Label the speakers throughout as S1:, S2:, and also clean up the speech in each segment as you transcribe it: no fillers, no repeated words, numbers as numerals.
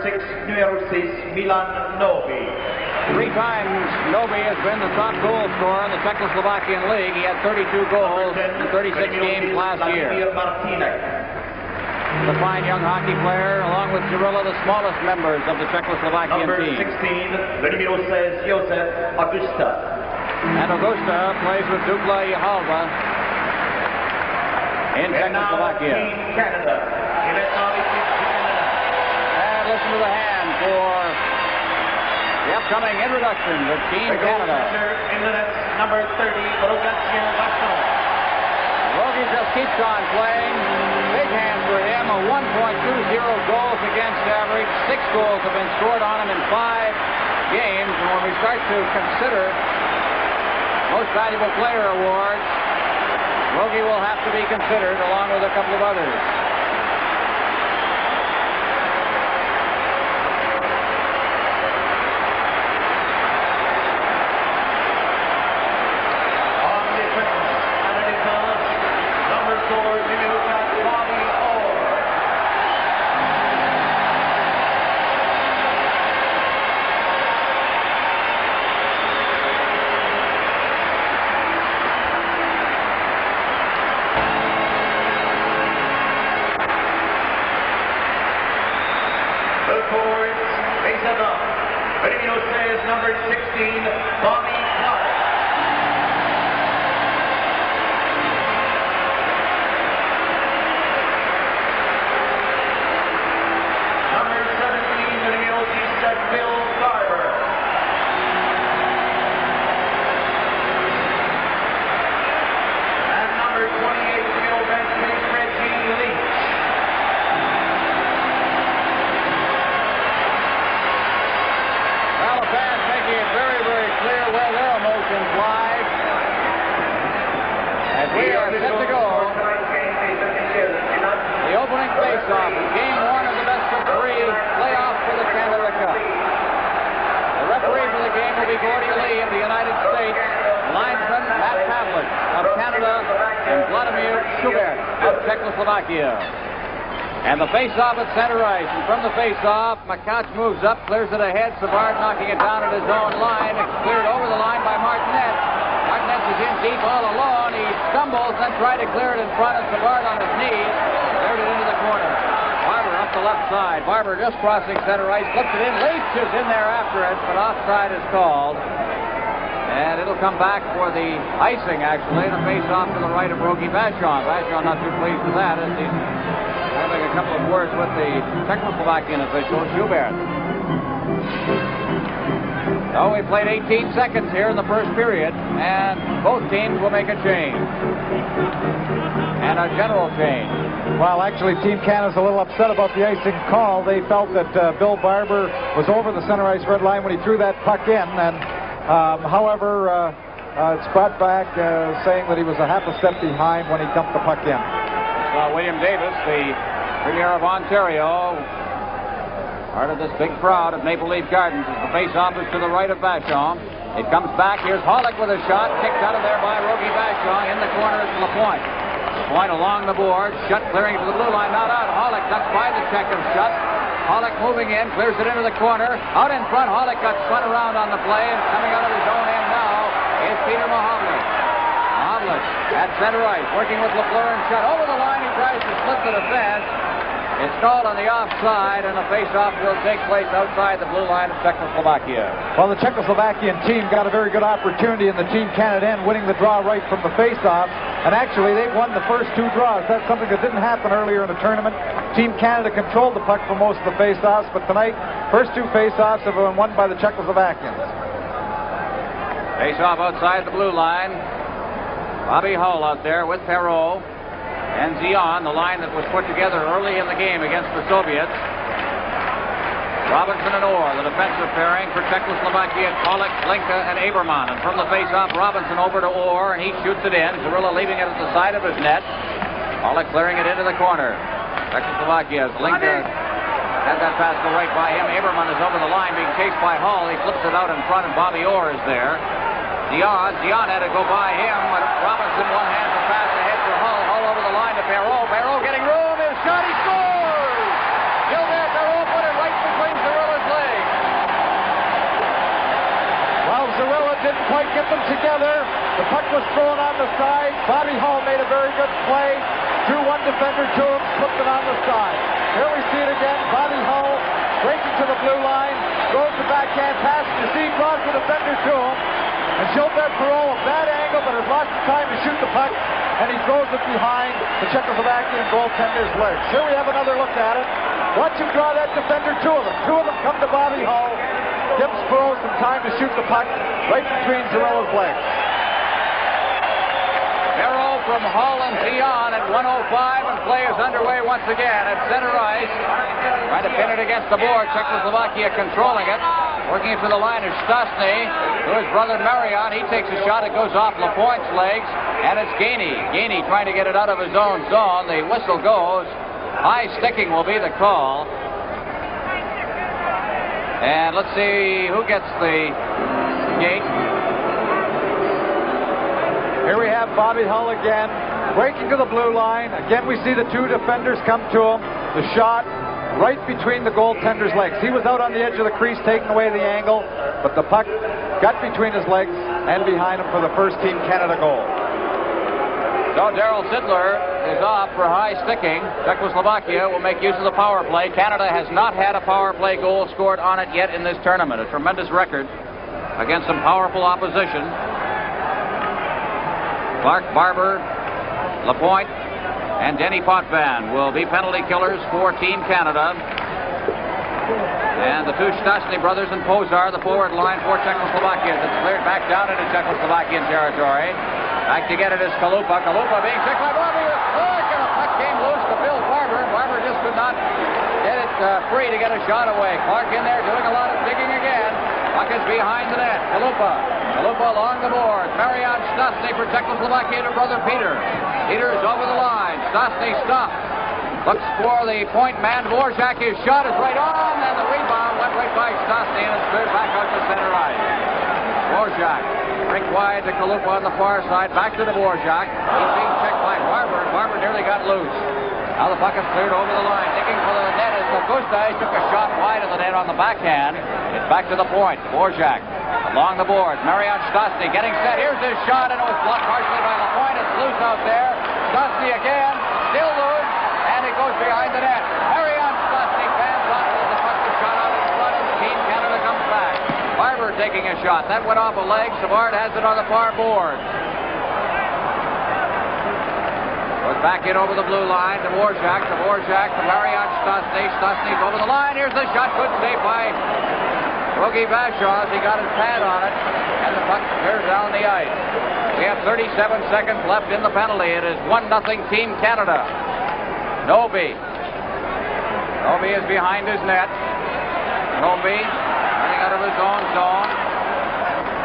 S1: numero 6, Milan Novi.
S2: 3 times Novi has been the top goal scorer in the Czechoslovakian League. He had 32 goals in 36 games last year. The fine young hockey player, along with Cirilla, the smallest members of the Czechoslovakian team.
S1: Number 16, the numero 6, Josef Augusta.
S2: And Augusta plays with Dukla Yahalva in Czechoslovakia.
S1: Team Canada.
S2: And listen to the hand for the upcoming introduction of Team Canada.
S1: In the net, number 30, Rogatien Vachon.
S2: Rogie just keeps on playing. Big hand for him, a 1.20 goals against average. 6 goals have been scored on him in 5 games. And when we start to consider most valuable player awards, Rogie will have to be considered along with a couple of others.
S1: Number 16, Bobby Clark. Number 17, the numero 17, Bill Garber. And number 28, the numero 26, Reggie Leach. We are set to go. The opening face-off is Game 1 of the best-of-3 playoff for the Canada Cup. The referee for the game will be Gordy Lee of the United States, linesman Matt Pavlik of Canada, and Vladimir Schubert of Czechoslovakia. And the face-off at center ice. And from the face-off, McCouch moves up, clears it ahead. Savard knocking it down at his own line. It's cleared over the line by Martinet. Martinet is in deep all alone. He stumbles, then tried to clear it in front of Savard on his knees. Cleared it into the corner. Barber up the left side. Barber just crossing center ice. Flips it in. Leach is in there after it, but offside is called. And it'll come back for the icing, actually. The face-off to the right of Rogie Vachon. Vachon not too pleased with that, as he's having a couple of words with the Czechoslovakian official, Schubert. So we played 18 seconds here in the first period, and both teams will make a change. And a general change.
S3: Well, actually, Team Canada's a little upset about the icing call. They felt that Bill Barber was over the center ice red line when he threw that puck in, and however, it's brought back saying that he was a half a step behind when he dumped the puck in.
S2: William Davis, the Premier of Ontario, part of this big crowd at Maple Leaf Gardens, as the face-off is to the right of Vachon. It comes back. Here's Hollick with a shot, kicked out of there by Rogie Vachon. In the corner is Lapointe. Lapointe along the board, Shutt clearing to the blue line, not out. Hollick ducks by the check of Shutt. Hollick moving in, clears it into the corner. Out in front, Hollick got spun around on the play, and coming out of his own end now is Peter Mahovlich. Mahovlich at center ice, working with Lafleur and Shutt. Over the line, he tries to split the defense. It's called on the offside, and the face-off will take place outside the blue line of Czechoslovakia.
S3: Well, the Czechoslovakian team got a very good opportunity in the Team Canada end, winning the draw right from the face-off. And actually, they've won the first 2 draws. That's something that didn't happen earlier in the tournament. Team Canada controlled the puck for most of the face-offs, but tonight, first 2 face-offs have been won by the Czechoslovakians.
S2: Face-off outside the blue line. Bobby Hull out there with Perreault. And Zion, the line that was put together early in the game against the Soviets. Robinson and Orr, the defensive pairing for Czechoslovakia. Pollock, Linka, and Aberman. And from the face-off, Robinson over to Orr, and he shoots it in. Cirilla leaving it at the side of his net. Pollock clearing it into the corner. Czechoslovakia's Linka had that pass go right by him. Aberman is over the line, being chased by Hull. He flips it out in front, and Bobby Orr is there. Dion had to go by him, but Robinson one-hands the pass ahead for Hull. Hull over the line to Perreault. Perreault getting room. His shot, he scores! Gilbert Perreault put it right between
S3: quite get them together. The puck was thrown on the side. Bobby Hull made a very good play. Drew one defender to him, flipped it on the side. Here we see it again. Bobby Hull breaking to the blue line, goes the backhand pass. You see, draws the defender to him. And Gilbert Perreault, a bad angle, but has lost the time to shoot the puck, and he throws it behind the Czechoslovakian goaltender's legs. Here we have another look at it. Watch him draw that defender, two of them. Two of them come to Bobby Hull. Gives Perreault some time to shoot the puck right between Zarilla's legs.
S2: Arrow from Hull and Dion at 1:05, and play is underway once again at center ice. Trying to pin it against the board. Czechoslovakia controlling it. Working it to the line is Stastny. To his brother Marion. He takes a shot. It goes off Lapointe's legs. And it's Gainey. Gainey trying to get it out of his own zone. The whistle goes. High sticking will be the call. And let's see who gets the gate.
S3: Here we have Bobby Hull again, breaking to the blue line. Again, we see the two defenders come to him. The shot right between the goaltender's legs. He was out on the edge of the crease taking away the angle, but the puck got between his legs and behind him for the first Team Canada goal.
S2: So Darryl Sittler is off for high sticking. Czechoslovakia will make use of the power play. Canada has not had a power play goal scored on it yet in this tournament. A tremendous record against some powerful opposition. Clark, Barber, Lapointe, and Denny Potvin will be penalty killers for Team Canada. And the two Stastny brothers and Pozar, the forward line for Czechoslovakia. It's cleared back down into Czechoslovakian territory. Back to get it is Kalupa. Kalupa being checked by Bobby with Clark, and a puck came loose to Bill Barber. Barber just could not get it free to get a shot away. Clark in there doing a lot of digging again. Puck is behind the net. Kalupa. Kalupa along the board. Marion Stastny for Czechoslovakia to brother Peter. Peter is over the line. Stastny stops. Looks for the point man. Dvorak. His shot is right on, and the rebound went right by Stastny, and it's cleared back out to center ice. Dvorak. Rink wide to Kalupa on the far side. Back to Dvorak. He's being checked by Barber. Barber nearly got loose. Now the puck is cleared over the line. Digging for the net as Augusta took a shot wide of the net on the backhand. It's back to the point. Dvorak along the board. Marion Stastny getting set. Here's his shot, and it was blocked partially by Lapointe. It's loose out there. Stastny again. Still loose. And it goes behind the net. Marion Stastny fans off as the puck is shot out in front, and Team Canada comes back. Barber taking a shot. That went off a leg. Savard has it on the far board. Goes back in over the blue line. Dvorak to Marion Stastny. Stastny's over the line. Here's the shot. Good save by Rogie Vachon. He got his pad on it, and the puck clears down the ice. We have 37 seconds left in the penalty. It is 1-0 Team Canada. Noby is behind his net. Noby running out of his own zone.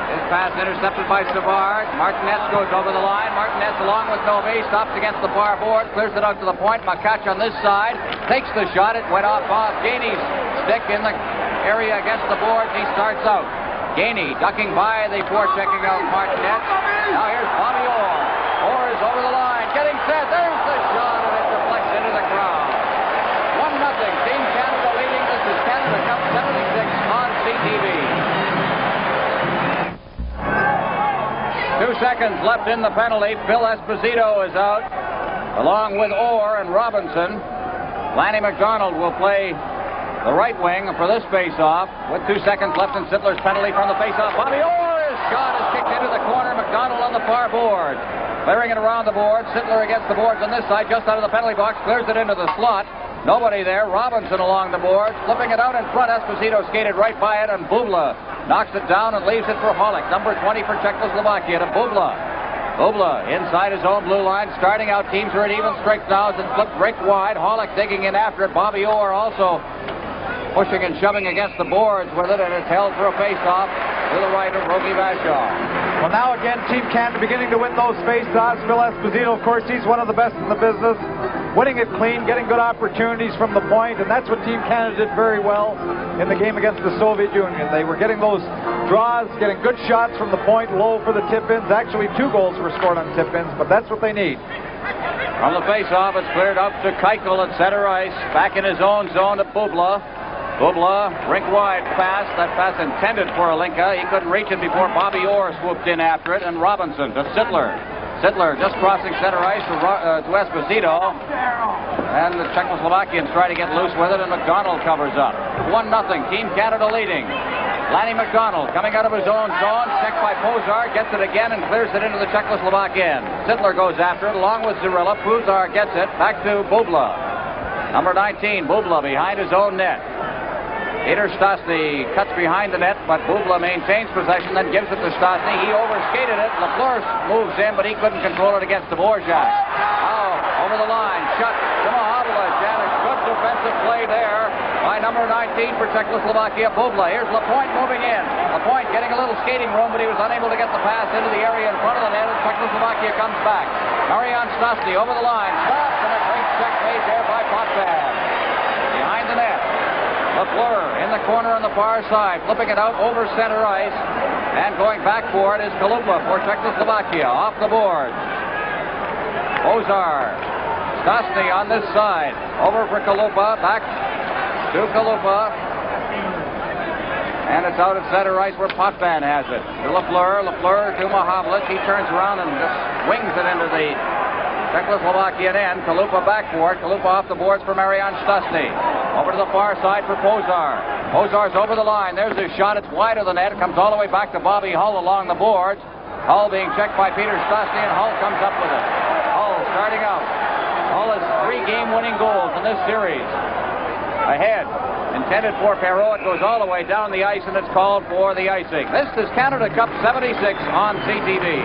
S2: His pass intercepted by Savard. Martinez goes over the line. Martinez along with Noby stops against the far board, clears it out to the point. Makach on this side takes the shot. It went off Gainey's stick in the area against the boards. He starts out. Gainey ducking by the forechecking of Martinez. Now here's Bobby Orr. Orr is over the line, getting set. There's the shot, and it deflects into the crowd. 1-0. Team Canada leading. This is Canada Cup 76 on CTV. 2 seconds left in the penalty. Phil Esposito is out, along with Orr and Robinson. Lanny McDonald will play the right wing for this face-off with 2 seconds left in Sittler's penalty from the face-off. Bobby Orr's shot is kicked into the corner. McDonald on the far board. Clearing it around the board. Sittler against the boards on this side, just out of the penalty box. Clears it into the slot. Nobody there. Robinson along the board. Flipping it out in front. Esposito skated right by it, and Bubla knocks it down and leaves it for Holick. Number 20 for Czechoslovakia to Bubla. Bubla inside his own blue line. Starting out, teams are at even strength now as it flipped Rick wide. Holick digging in after it. Bobby Orr also pushing and shoving against the boards with it, and it's held for a face-off to the right of Rogie Vachon.
S3: Well, now again, Team Canada beginning to win those face-offs. Phil Esposito, of course, he's one of the best in the business. Winning it clean, getting good opportunities from the point, and that's what Team Canada did very well in the game against the Soviet Union. They were getting those draws, getting good shots from the point, low for the tip-ins. Actually, 2 goals were scored on tip-ins, but that's what they need.
S2: From the face-off, it's cleared up to Keuchel at center ice. Back in his own zone to Bubla. Bubla, rink-wide pass. That pass intended for Alinka. He couldn't reach it before Bobby Orr swooped in after it, and Robinson to Sittler. Sittler just crossing center ice to Esposito. And the Czechoslovakians try to get loose with it, and McDonald covers up. 1-0, Team Canada leading. Lanny McDonald coming out of his own zone, checked by Pozar, gets it again and clears it into the Czechoslovak end. Sittler goes after it along with Zarilla. Pozar gets it back to Bubla. Number 19, Bubla behind his own net. Peter Stastny cuts behind the net, but Bubla maintains possession, then gives it to Stastny. He overskated it. Lafleur moves in, but he couldn't control it against Dvorak. Now, over the line, shut to Mahavlich, and a good defensive play there by number 19 for Czechoslovakia, Bubla. Here's Lapointe moving in. Lapointe getting a little skating room, but he was unable to get the pass into the area in front of the net, and Czechoslovakia comes back. Marian Stastny over the line, stops, and a great check made there by Potvin. Behind the net. Lafleur in the corner on the far side, flipping it out over center ice, and going back for it is Kalupa for Czechoslovakia, off the board. Ozar, Stastny on this side, over for Kalupa, back to Kalupa, and it's out at center ice where Potvin has it. To Lafleur to Mahavlich, he turns around and just swings it into the Czechoslovakian end. Kalupa back for it. Kalupa off the boards for Marian Stastny. Over to the far side for Pozar. Pozar's over the line. There's his shot. It's wide of the net. It comes all the way back to Bobby Hull along the boards. Hull being checked by Peter Stastny, and Hull comes up with it. Hull starting out. Hull has 3 game-winning goals in this series. Ahead. Intended for Perreault. It goes all the way down the ice, and it's called for the icing. This is Canada Cup 76 on CTV.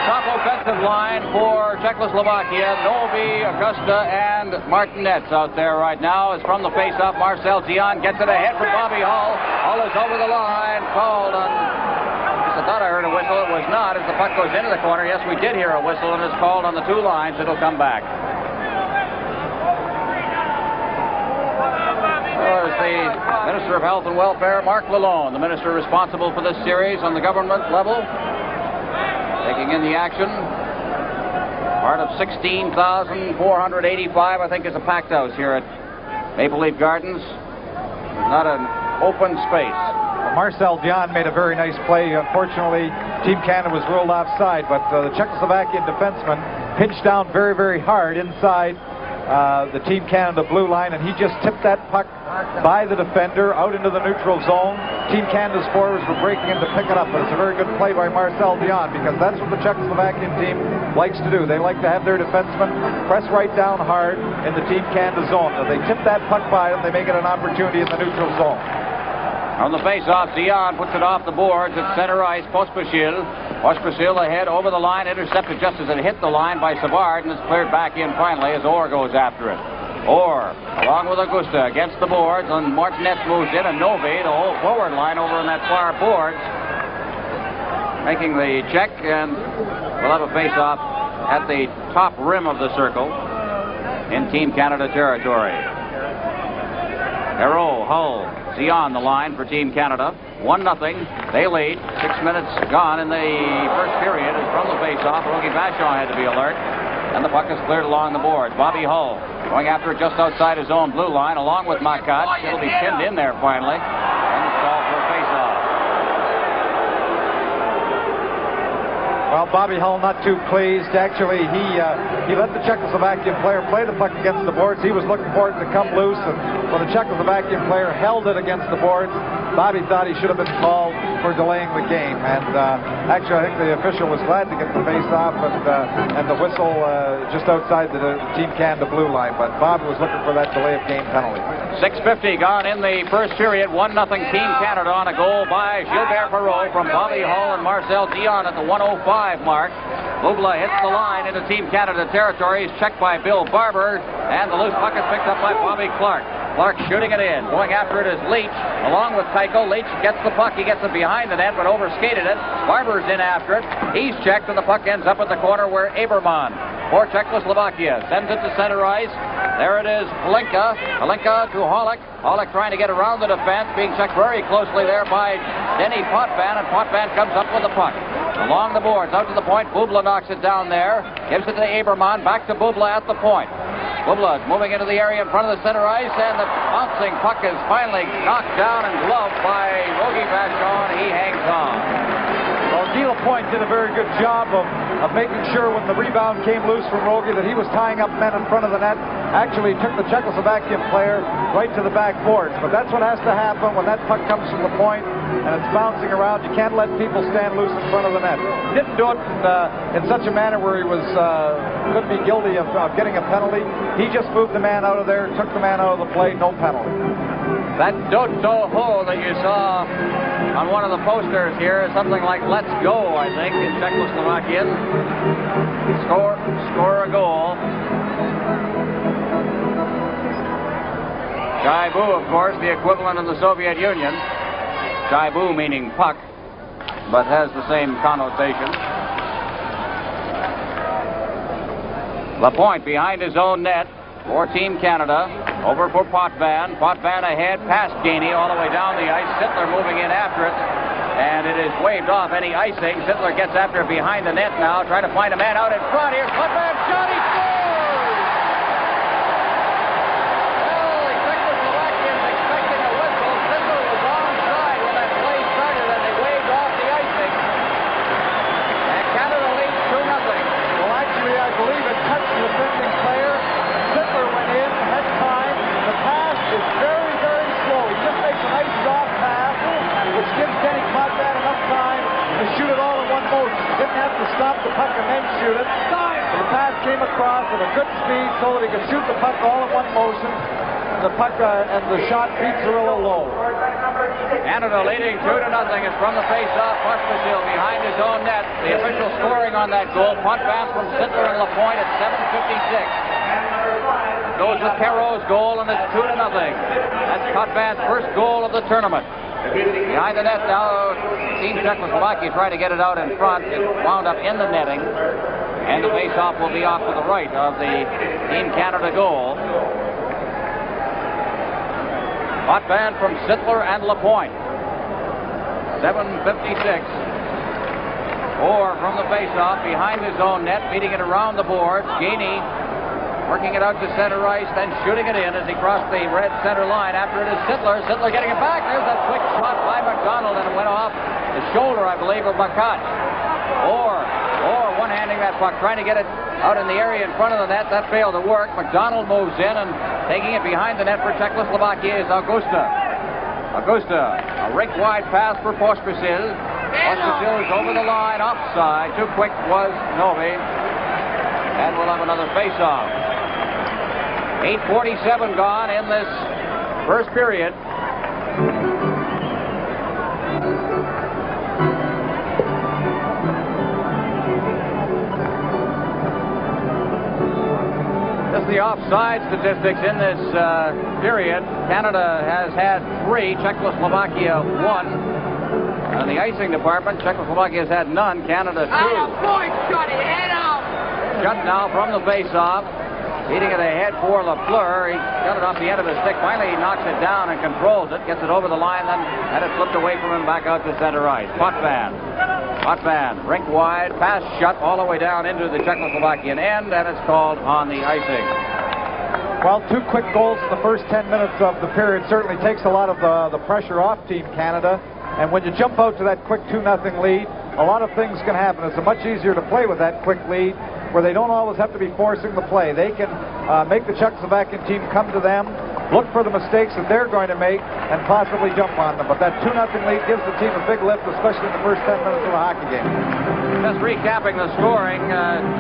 S2: Top offensive line for Czechoslovakia. Novi, Augusta, and Martinez out there right now. Is from the face-off. Marcel Zion gets it ahead for Bobby Hull. Hull is over the line. Called on... I thought I heard a whistle. It was not. As the puck goes into the corner. Yes, we did hear a whistle, and it's called on the 2 lines. It'll come back. There's the Minister of Health and Welfare, Mark Lalonde, the minister responsible for this series on the government level. Taking in the action. Part of 16,485, I think, is a packed house here at Maple Leaf Gardens. Not an open space.
S3: Marcel Dion made a very nice play. Unfortunately, Team Canada was ruled offside, but the Czechoslovakian defenseman pinched down very, very hard inside the Team Canada blue line, and he just tipped that puck by the defender out into the neutral zone. Team Canada's forwards were breaking in to pick it up, but it's a very good play by Marcel Dion, because that's what the Czechoslovakian team likes to do. They like to have their defensemen press right down hard in the Team Canada zone. If they tip that puck by them, they make it an opportunity in the neutral zone.
S2: On the face-off, Dion puts it off the boards at center ice. Pospisil ahead over the line, intercepted just as it hit the line by Savard, and it's cleared back in finally as Orr goes after it. Orr, along with Augusta, against the boards, and Martinez moves in, and Novi, the whole forward line over on that far boards, making the check, and we'll have a face-off at the top rim of the circle in Team Canada territory. Perreault, Hull, Zion the line for Team Canada. 1-0. They lead. 6 minutes gone in the first period. Is from the face-off. Rogie Vachon had to be alert. And the puck is cleared along the board. Bobby Hull going after it just outside his own blue line, along with Makat. It'll be pinned in there finally. And it's called for a face-off.
S3: Well, Bobby Hull not too pleased. Actually, he let the Czechoslovakian player play the puck against the boards. He was looking for it to come loose, and when the Czechoslovakian player held it against the boards, Bobby thought he should have been called for delaying the game. And actually, I think the official was glad to get the face-off and the whistle just outside the Team Canada blue line. But Bobby was looking for that delay of game penalty.
S2: 6:50 gone in the first period. 1-0 Team Canada on a goal by Gilbert Perreault from Bobby Hull and Marcel Dion at the 1:05 mark. Bubla hits the line into Team Canada territory. He's checked by Bill Barber, and the loose puck is picked up by Bobby Clark. Clark shooting it in. Going after it is Leach, along with Tycho. Leach gets the puck. He gets it behind the net, but overskated it. Barber's in after it. He's checked, and the puck ends up at the corner where Aberman for Czechoslovakia sends it to center ice. There it is, Palinka. Palinka to Hollick. Hollick trying to get around the defense, being checked very closely there by Denny Potvin, and Potvin comes up with the puck. Along the boards, out to the point. Bubla knocks it down there. Gives it to Aberman. Back to Bubla at the point. Bubla's moving into the area in front of the center ice, and the bouncing puck is finally knocked down and gloved by Rogie Vachon. He hangs on.
S3: Well, Guy Lapointe did a very good job of making sure when the rebound came loose from Rogie that he was tying up men in front of the net. Actually, he took the Czechoslovakian player right to the backboards. But that's what has to happen when that puck comes from Lapointe and it's bouncing around. You can't let people stand loose in front of the net. He didn't do it in such a manner where he was could be guilty of getting a penalty. He just moved the man out of there, took the man out of the play, no penalty.
S2: That Dodo Ho that you saw on one of the posters here is something like "Let's go," I think, in Czechoslovakian. Score a goal. Shaibu, of course, the equivalent in the Soviet Union. Shaibu meaning puck, but has the same connotation. Lapointe behind his own net for Team Canada. Over for Potvin. Potvin ahead, past Gainey, all the way down the ice. Sittler moving in after it, and it is waved off any icing. Sittler gets after it behind the net now, trying to find a man out in front. Here's Potvin, shot, he scores! Well, the Czechoslovakians expecting a whistle. Sittler was onside when that play started, and they waved off the icing. And Canada leads 2-0.
S3: Well, actually, I believe it touched the defending player. Sittler went in, had time. The pass is very, very slow. He just makes a nice soft pass, which gives Kenny Potvin enough time to shoot it all in one motion. He didn't have to stop the puck and then shoot it. So the pass came across at a good speed so that he could shoot the puck all in one motion. The puck and the shot beats a little low.
S2: Canada leading 2-0 is from the face-off. Pospisil behind his own net. The official scoring on that goal. Potvin from Sittler and Lapointe at 7:56. Goes with Perreault's goal, and it's 2-0. That's Potvin's first goal of the tournament. Behind the net now, Team Czechoslovakia trying to get it out in front. It wound up in the netting, and the face-off will be off to the right of the Team Canada goal. Potvin from Sittler and Lapointe. 7:56. Or from the face-off behind his own net, beating it around the boards. Gainey working it out to center ice, then shooting it in as he crossed the red center line. After it is Sittler. Sittler getting it back. There's that quick shot by McDonald, and it went off the shoulder, I believe, of Bakat. Or one-handing that puck, trying to get it out in the area in front of the net. That failed to work. McDonald moves in, and taking it behind the net for Czechoslovakia is Augusta. A rink-wide pass for Pospisil. Pospisil is over the line, offside. Too quick was Novi. And we'll have another face-off. 8:47 gone in this first period. Just the offside statistics in this period. Canada has had 3, Czechoslovakia 1. In the icing department, Czechoslovakia has had none, Canada 2. Shut now from the face-off. Beating it ahead for Lafleur. He got it off the end of his stick. Finally, he knocks it down and controls it. Gets it over the line, then had it flipped away from him back out to center ice. Potvin, rink wide, pass shut all the way down into the Czechoslovakian end, and it's called on the icing.
S3: Well, 2 quick goals in the first 10 minutes of the period certainly takes a lot of the pressure off Team Canada. And when you jump out to that quick 2-0 lead, a lot of things can happen. It's much easier to play with that quick lead, where they don't always have to be forcing the play. They can make the Czechoslovakian team come to them, look for the mistakes that they're going to make, and possibly jump on them. But that 2-0 lead gives the team a big lift, especially in the first 10 minutes of a hockey game.
S2: Just recapping the scoring,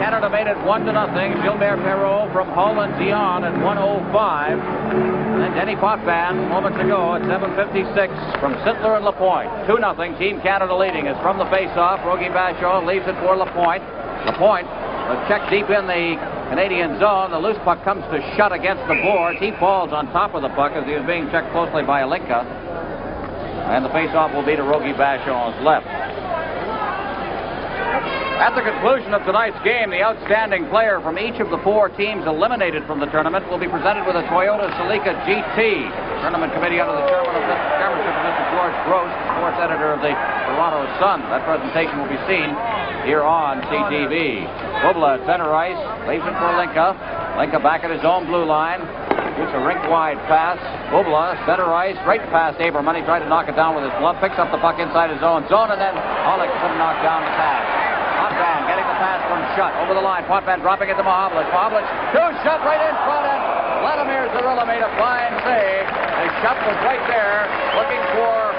S2: Canada made it 1-0. Gilbert Perreault from Hull and Dion at 1:05. And Denny Potvin moments ago at 7:56 from Sittler and Lapointe. 2-0. Team Canada leading is from the face-off. Rogie Vachon leaves it for Lapointe. Lapointe check deep in the Canadian zone. The loose puck comes to shut against the boards. He falls on top of the puck as he was being checked closely by Alinka. And the face-off will be to Rogie Vachon's left. At the conclusion of tonight's game, the outstanding player from each of the 4 teams eliminated from the tournament will be presented with a Toyota Celica GT. The tournament committee under the chairmanship of Mr. George Gross, sports editor of the Toronto Sun. That presentation will be seen here on CTV. Bubla at center ice, leaves it for Alinka. Linka back at his own blue line. Shoots a rink-wide pass. Bubla, center ice, right past Aberman. He tried to knock it down with his glove. Picks up the puck inside his own zone, and then Hollick couldn't knock down the pass. Potvin getting the pass from Shutt over the line. Potvin dropping it to Mahovlich. Mahovlich, two, Shutt right in front, and Vladimir Zarilla made a fine save. And Shutt was right there looking for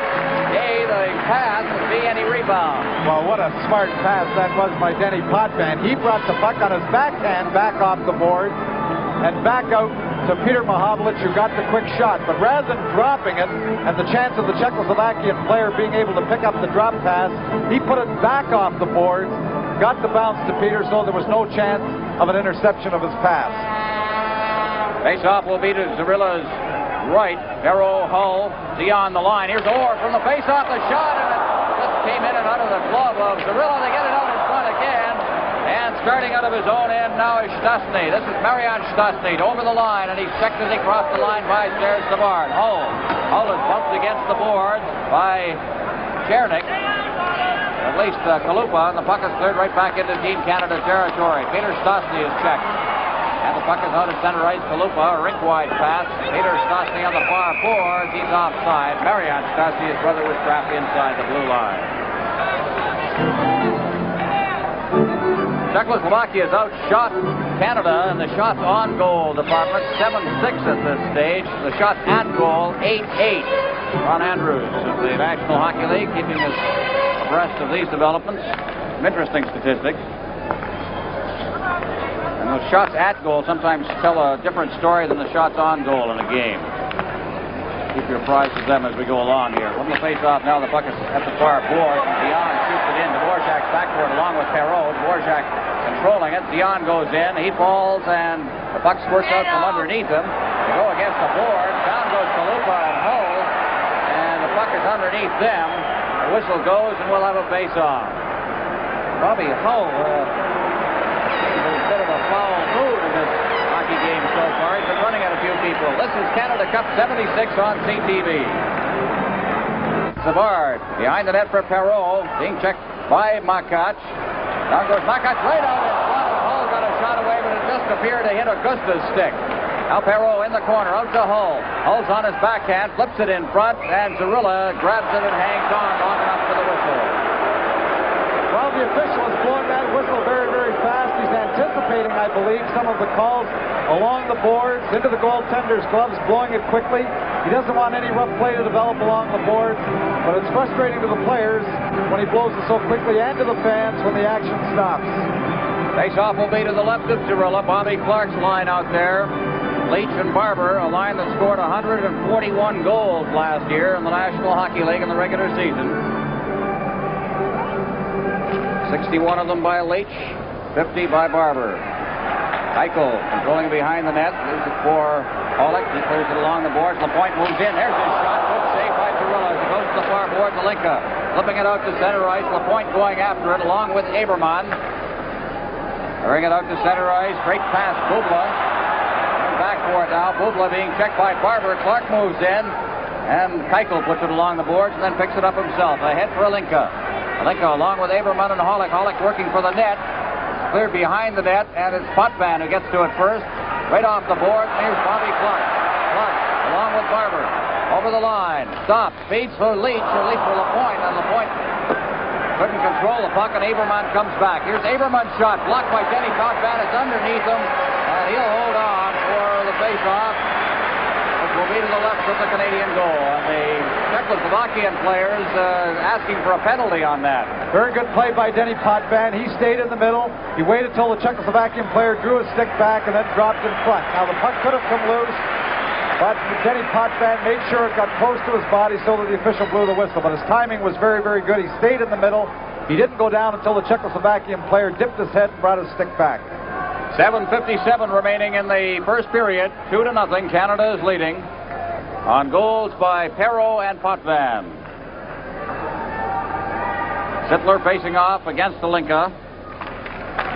S2: the pass and B, any rebound.
S3: Well, what a smart pass that was by Denny Potvin. He brought the puck on his backhand back off the board and back out to Peter Mahovlich, who got the quick shot. But rather than dropping it and the chance of the Czechoslovakian player being able to pick up the drop pass, he put it back off the board, got the bounce to Peter, so there was no chance of an interception of his pass.
S2: Face-off will be to Zarilla's right. Perreault, Hull, Dion the line. Here's Orr from the face-off, the shot, and it just came in and out of the glove of Zarilla. They get it out in front again. And starting out of his own end now is Stastny. This is Marian Stastny over the line, and he's checked as he crossed the line by Serge Savard. Hull is bumped against the board by Chernik. At least Kalupa, and the puck is cleared right back into Team Canada territory. Peter Stastny is checked. And the puck is out at center ice. Kalupa, a rink-wide pass. Peter Stastny on the far boards. He's offside. Marian Stastny, his brother, was trapped inside the blue line. Czechoslovakia has outshot Canada in the shots on goal department, 7-6 at this stage. The shots at goal, 8-8. Ron Andrews of the National Hockey League keeping us abreast of these developments. Some interesting statistics. And those shots at goal sometimes tell a different story than the shots on goal in a game. Keep your prize with them as we go along here. From the face-off now, the puck is at the far board. Dion shoots it in. Dvorak's backward along with Perreault. Dvorak controlling it. Dion goes in. He falls, and the puck squirts out from underneath him. They go against the board. Down goes Kalupa and Hull, and the puck is underneath them. The whistle goes, and we'll have a face-off. Bobby Hull, a bit of a foul mood in this hockey game so far. He's been running at a few people. This is Canada Cup 76 on CTV. Savard behind the net for Perreault, being checked by Makac. Down goes Makac right out in front, and Hull got a shot away, but it just appeared to hit Augusta's stick. Now Perreault in the corner, out to Hull. Hull's on his backhand, flips it in front, and Zarilla grabs it and hangs on long enough for the whistle.
S3: Well, the official is blowing that whistle very, very fast. He's anticipating, I believe, some of the calls along the boards, into the goaltender's gloves, blowing it quickly. He doesn't want any rough play to develop along the boards, but it's frustrating to the players when he blows it so quickly, and to the fans when the action stops.
S2: Face-off will be to the left of Zarilla. Bobby Clark's line out there. Leach and Barber, a line that scored 141 goals last year in the National Hockey League in the regular season. 61 of them by Leach, 50 by Barber. Eichel controlling behind the net. This is for Hollick. He clears it along the boards. Lapointe moves in. There's his shot. Good save by Zarilla as he goes to the far board to Linka. Flipping it out to center ice. Lapointe going after it along with Aberman. Throwing it out to center ice. Straight past Bubla. Back for it now. Bubla being checked by Barber. Clark moves in. And Keichel puts it along the boards and then picks it up himself. Ahead for Linka. Linka along with Aberman and Hollick. Hollick working for the net. Cleared behind the net, and it's Potvin who gets to it first. Right off the board, and here's Bobby Clark. Clark along with Barber. Over the line. Stops. Feeds for Leach. Or Leach for Lapointe. And Lapointe couldn't control the puck, and Aberman comes back. Here's Aberman's shot. Blocked by Denny Potvin. It's underneath him, and he'll hold on for the face-off, which will be to the left of the Canadian goal. And the Czechoslovakian players asking for a penalty on that.
S3: Very good play by Denny Potvin. He stayed in the middle. He waited till the Czechoslovakian player drew his stick back and then dropped in front. Now the puck could have come loose, but Denny Potvin made sure it got close to his body so that the official blew the whistle. But his timing was very, very good. He stayed in the middle. He didn't go down until the Czechoslovakian player dipped his head and brought his stick back.
S2: 7:57 remaining in the first period. 2-0. Canada is leading on goals by Perreault and Potvin. Sittler facing off against the Linka.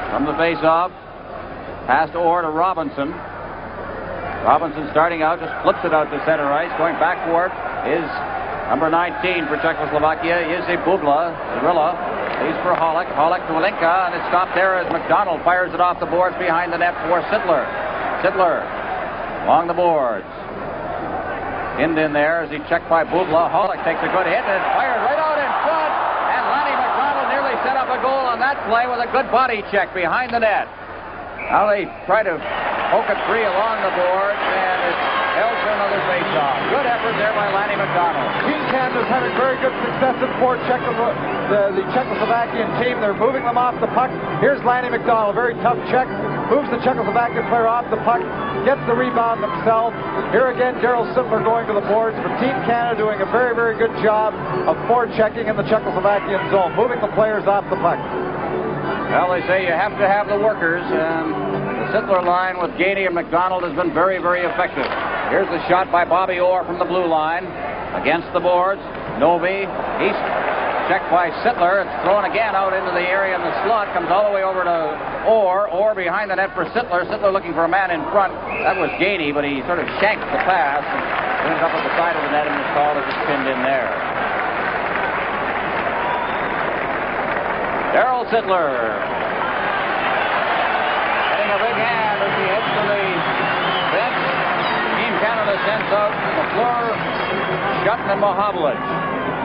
S2: From the face-off, past Orr to Robinson. Robinson starting out, just flips it out to center ice. Going back for it is number 19 for Czechoslovakia, Jesse Bubla. Zarilla. He's for Hollick. Hollick to Linka, and it's stopped there as McDonald fires it off the boards behind the net for Sittler. Sittler along the boards. Pinned in there as he checked by Bubla. Holick takes a good hit and it's fired right out in front. And Lanny McDonald nearly set up a goal on that play with a good body check behind the net. Now they try to poke it free along the boards, and it's held for another face-off. Good effort there by Lanny McDonald.
S3: Team Canada's having very good success in the Czechoslovakian team. They're moving them off the puck. Here's Lanny McDonald, very tough check. Moves the Czechoslovakian player off the puck. Gets the rebound himself. Here again, Daryl Sittler going to the boards. But Team Canada doing a very, very good job of forechecking in the Czechoslovakian zone, moving the players off the puck.
S2: Well, they say you have to have the workers, and the Sittler line with Gainey and McDonald has been very, very effective. Here's the shot by Bobby Orr from the blue line. Against the boards, Novi. He's checked by Sittler. It's thrown again out into the area in the slot. Comes all the way over to Orr. Orr behind the net for Sittler. Sittler looking for a man in front. That was Gainey, but he sort of shanked the pass and ends up at the side of the net and is called as it's pinned in there. Daryl Sittler getting a big hand as he heads to the bench. Team Canada sends out McClure, Shutton, and Mohavlich.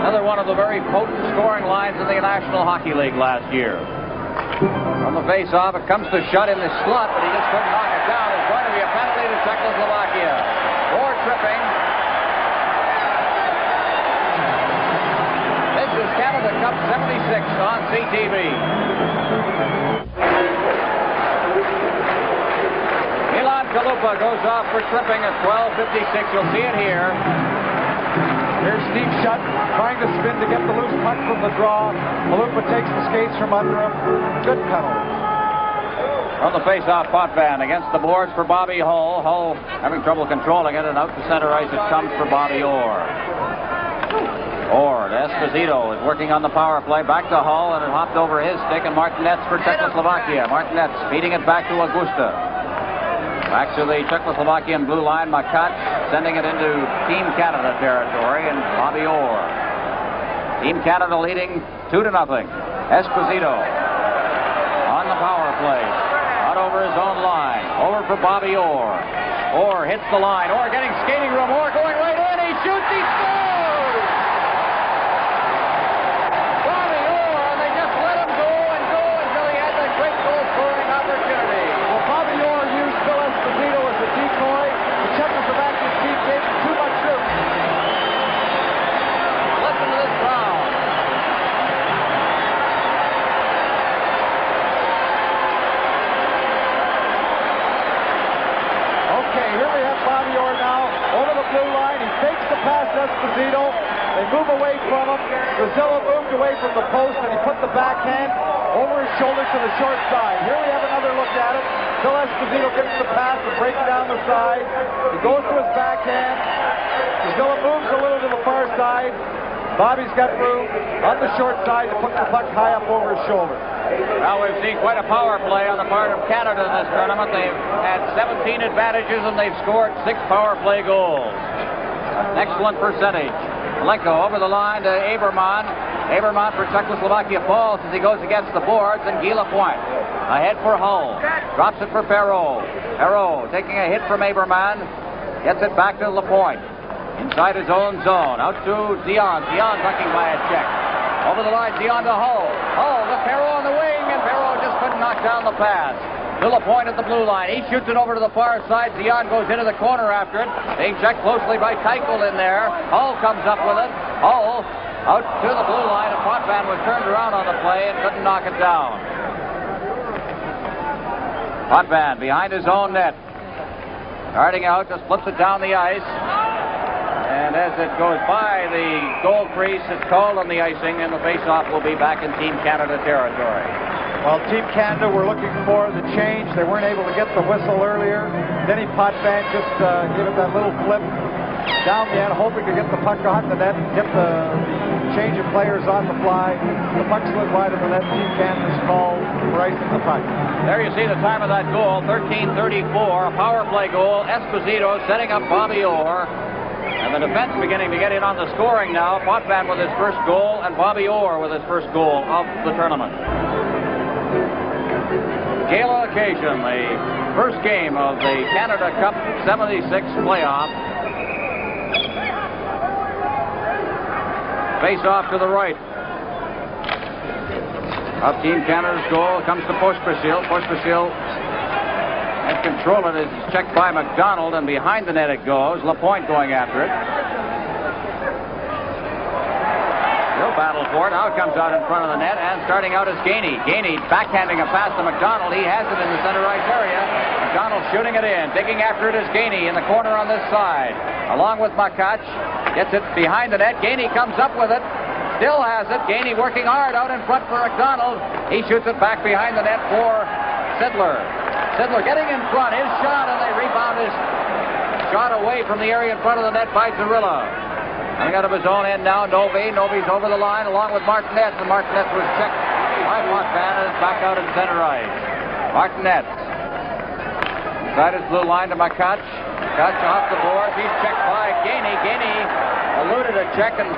S2: Another one of the very potent scoring lines in the National Hockey League last year. From the face-off, it comes to Shutt in the slot, but he just couldn't knock it down. It's going to be a penalty to Czechoslovakia. More tripping. This is Canada Cup 76 on CTV. Milan Kalupa goes off for tripping at 12:56. You'll see it here.
S3: Here's Steve Shutt trying to spin to get the loose puck from the draw. Kalupa takes the skates from under him. Good penalty.
S2: On the face-off, Potvin against the boards for Bobby Hull. Hull having trouble controlling it, and out to center ice it comes for Bobby Orr. Orr to Esposito is working on the power play. Back to Hull, and it hopped over his stick, and Martinez for Czechoslovakia. Martinez feeding it back to Augusta. Back to the Czechoslovakian blue line. Makat sending it into Team Canada territory, and Bobby Orr. Team Canada leading 2-0. Esposito on the power play. Out over his own line. Over for Bobby Orr. Orr hits the line. Orr getting skating room. Orr going right in. He shoots. He scores! Bobby Orr, and they just let him go until he had that great goal-scoring opportunity.
S3: Well, Bobby Orr used Phil Esposito as a decoy. The Czechoslovakian team gave him too much room.
S2: Listen to this crowd.
S3: Okay, here we have Bobby Orr now over the blue line. He fakes the pass to Esposito. They move away from him. Brazilla moved away from the post, and he put the backhand over his shoulder to the short side. Here we have another look at it. Phil Esposito gets the pass and breaks down the side. He goes to his backhand. Brazilla moves a little to the far side. Bobby's got room on the short side to put the puck high up over his shoulder.
S2: Now we've seen quite a power play on the part of Canada in this tournament. They've had 17 advantages and they've scored 6 power play goals. An excellent percentage. Lenko over the line to Aberman. Aberman for Czechoslovakia falls as he goes against the boards, and Guy Lapointe ahead for Hull. Drops it for Perreault. Perreault taking a hit from Aberman. Gets it back to Lapointe. Inside his own zone. Out to Dion. Dion ducking by a check. Over the line, Dion to Hull. Hull to Perreault on the wing, and Perreault just couldn't knock down the pass. To Lapointe at the blue line. He shoots it over to the far side. Dion goes into the corner after it. Being checked closely by Keichel in there. Hull comes up with it. Hull out to the blue line, and Potvin was turned around on the play and couldn't knock it down. Potvin behind his own net. Starting out, just flips it down the ice. And as it goes by the goal crease, it's called on the icing, and the face-off will be back in Team Canada territory.
S3: Well, Team Canada were looking for the change. They weren't able to get the whistle earlier. Denny Potvin just gave it that little flip down the end, hoping to get the puck on the net, get the change of players on the fly. The puck slid wide of the net. Team Canada's called for icing the puck.
S2: There you see the time of that goal, 13:34, a power play goal. Esposito setting up Bobby Orr. And the defense beginning to get in on the scoring now. Potvin with his first goal, and Bobby Orr with his first goal of the tournament. gala occasion, the first game of the Canada Cup 76 playoff. Face off to the right. Up Team Canada's goal comes to Pospisil. Pospisil has control of it. It's checked by McDonald, and behind the net it goes. Lapointe going after it. He'll battle for it. Now it comes out in front of the net, and starting out is Gainey. Gainey backhanding a pass to McDonald. He has it in the center ice area. McDonald shooting it in. Digging after it is Gainey in the corner on this side. Along with Makach. Gets it behind the net. Gainey comes up with it. Still has it. Gainey working hard out in front for McDonald. He shoots it back behind the net for Sidler. Sidler getting in front. His shot, and they rebound his shot away from the area in front of the net by Zarilla. Coming out of his own end now, Novi. Novi's over the line along with Martinez, and Martinez was checked by Montvan and is back out in center ice. Martinez. Inside his blue line to Makach. Makach off the board. He's checked by Gainey. Gainey eluded a check and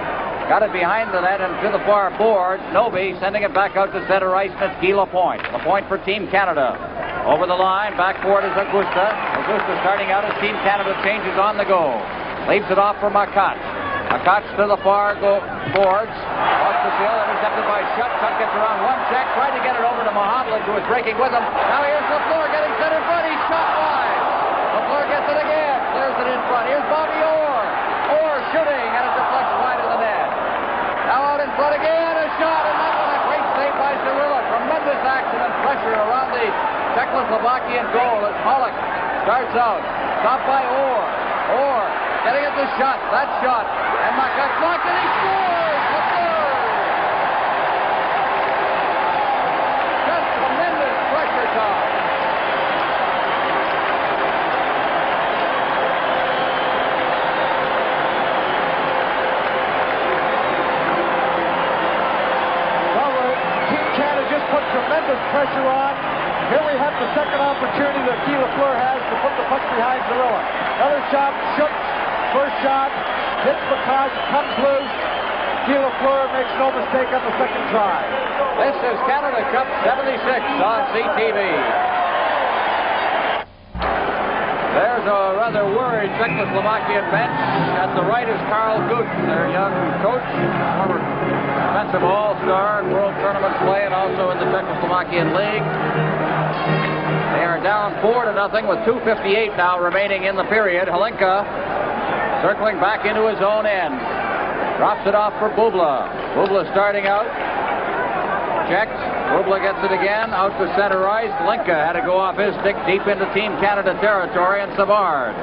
S2: got it behind the net and to the far board. Novi sending it back out to center ice, and it's Guy Lapointe. Lapointe for Team Canada. Over the line, back forward is Augusta. Augusta starting out as Team Canada changes on the go. Leaves it off for Makach. Makach to the far boards. Off the field, intercepted by Shutt. Shutt gets around one check, tried to get it over to Mohammed, who was breaking with him. Now here's LaFleur getting set in front. He's shot wide. LaFleur gets it again. Clears it in front. Here's Bobby Orr. Orr shooting, and it deflects wide of the net. Now out in front again, a shot, and that one a great save by Zarilla. Tremendous action and pressure around the Czechoslovakian goal as Pollock starts out. Stopped by Orr. Orr getting at the shot. That shot. And Makach blocked, and he scores! The third! Just tremendous pressure, Tom.
S3: Tremendous pressure on. Here we have the second opportunity that Guy Lafleur has to put the puck behind Zarilla. Another shot, Schutz, first shot, hits Makach, comes loose. Guy Lafleur makes no mistake on the second try.
S2: This is Canada Cup 76 on CTV. There's a rather worried Czechoslovakian bench. At the right is Karl Guten, their young coach, former defensive all-star in World Tournament play and also in the Czechoslovakian League. They are down 4-0 with 2:58 now remaining in the period. Hlinka circling back into his own end. Drops it off for Bubla. Bubla starting out. Checked. Bubla gets it again. Out to center ice. Hlinka had to go off his stick deep into Team Canada territory, and Savard.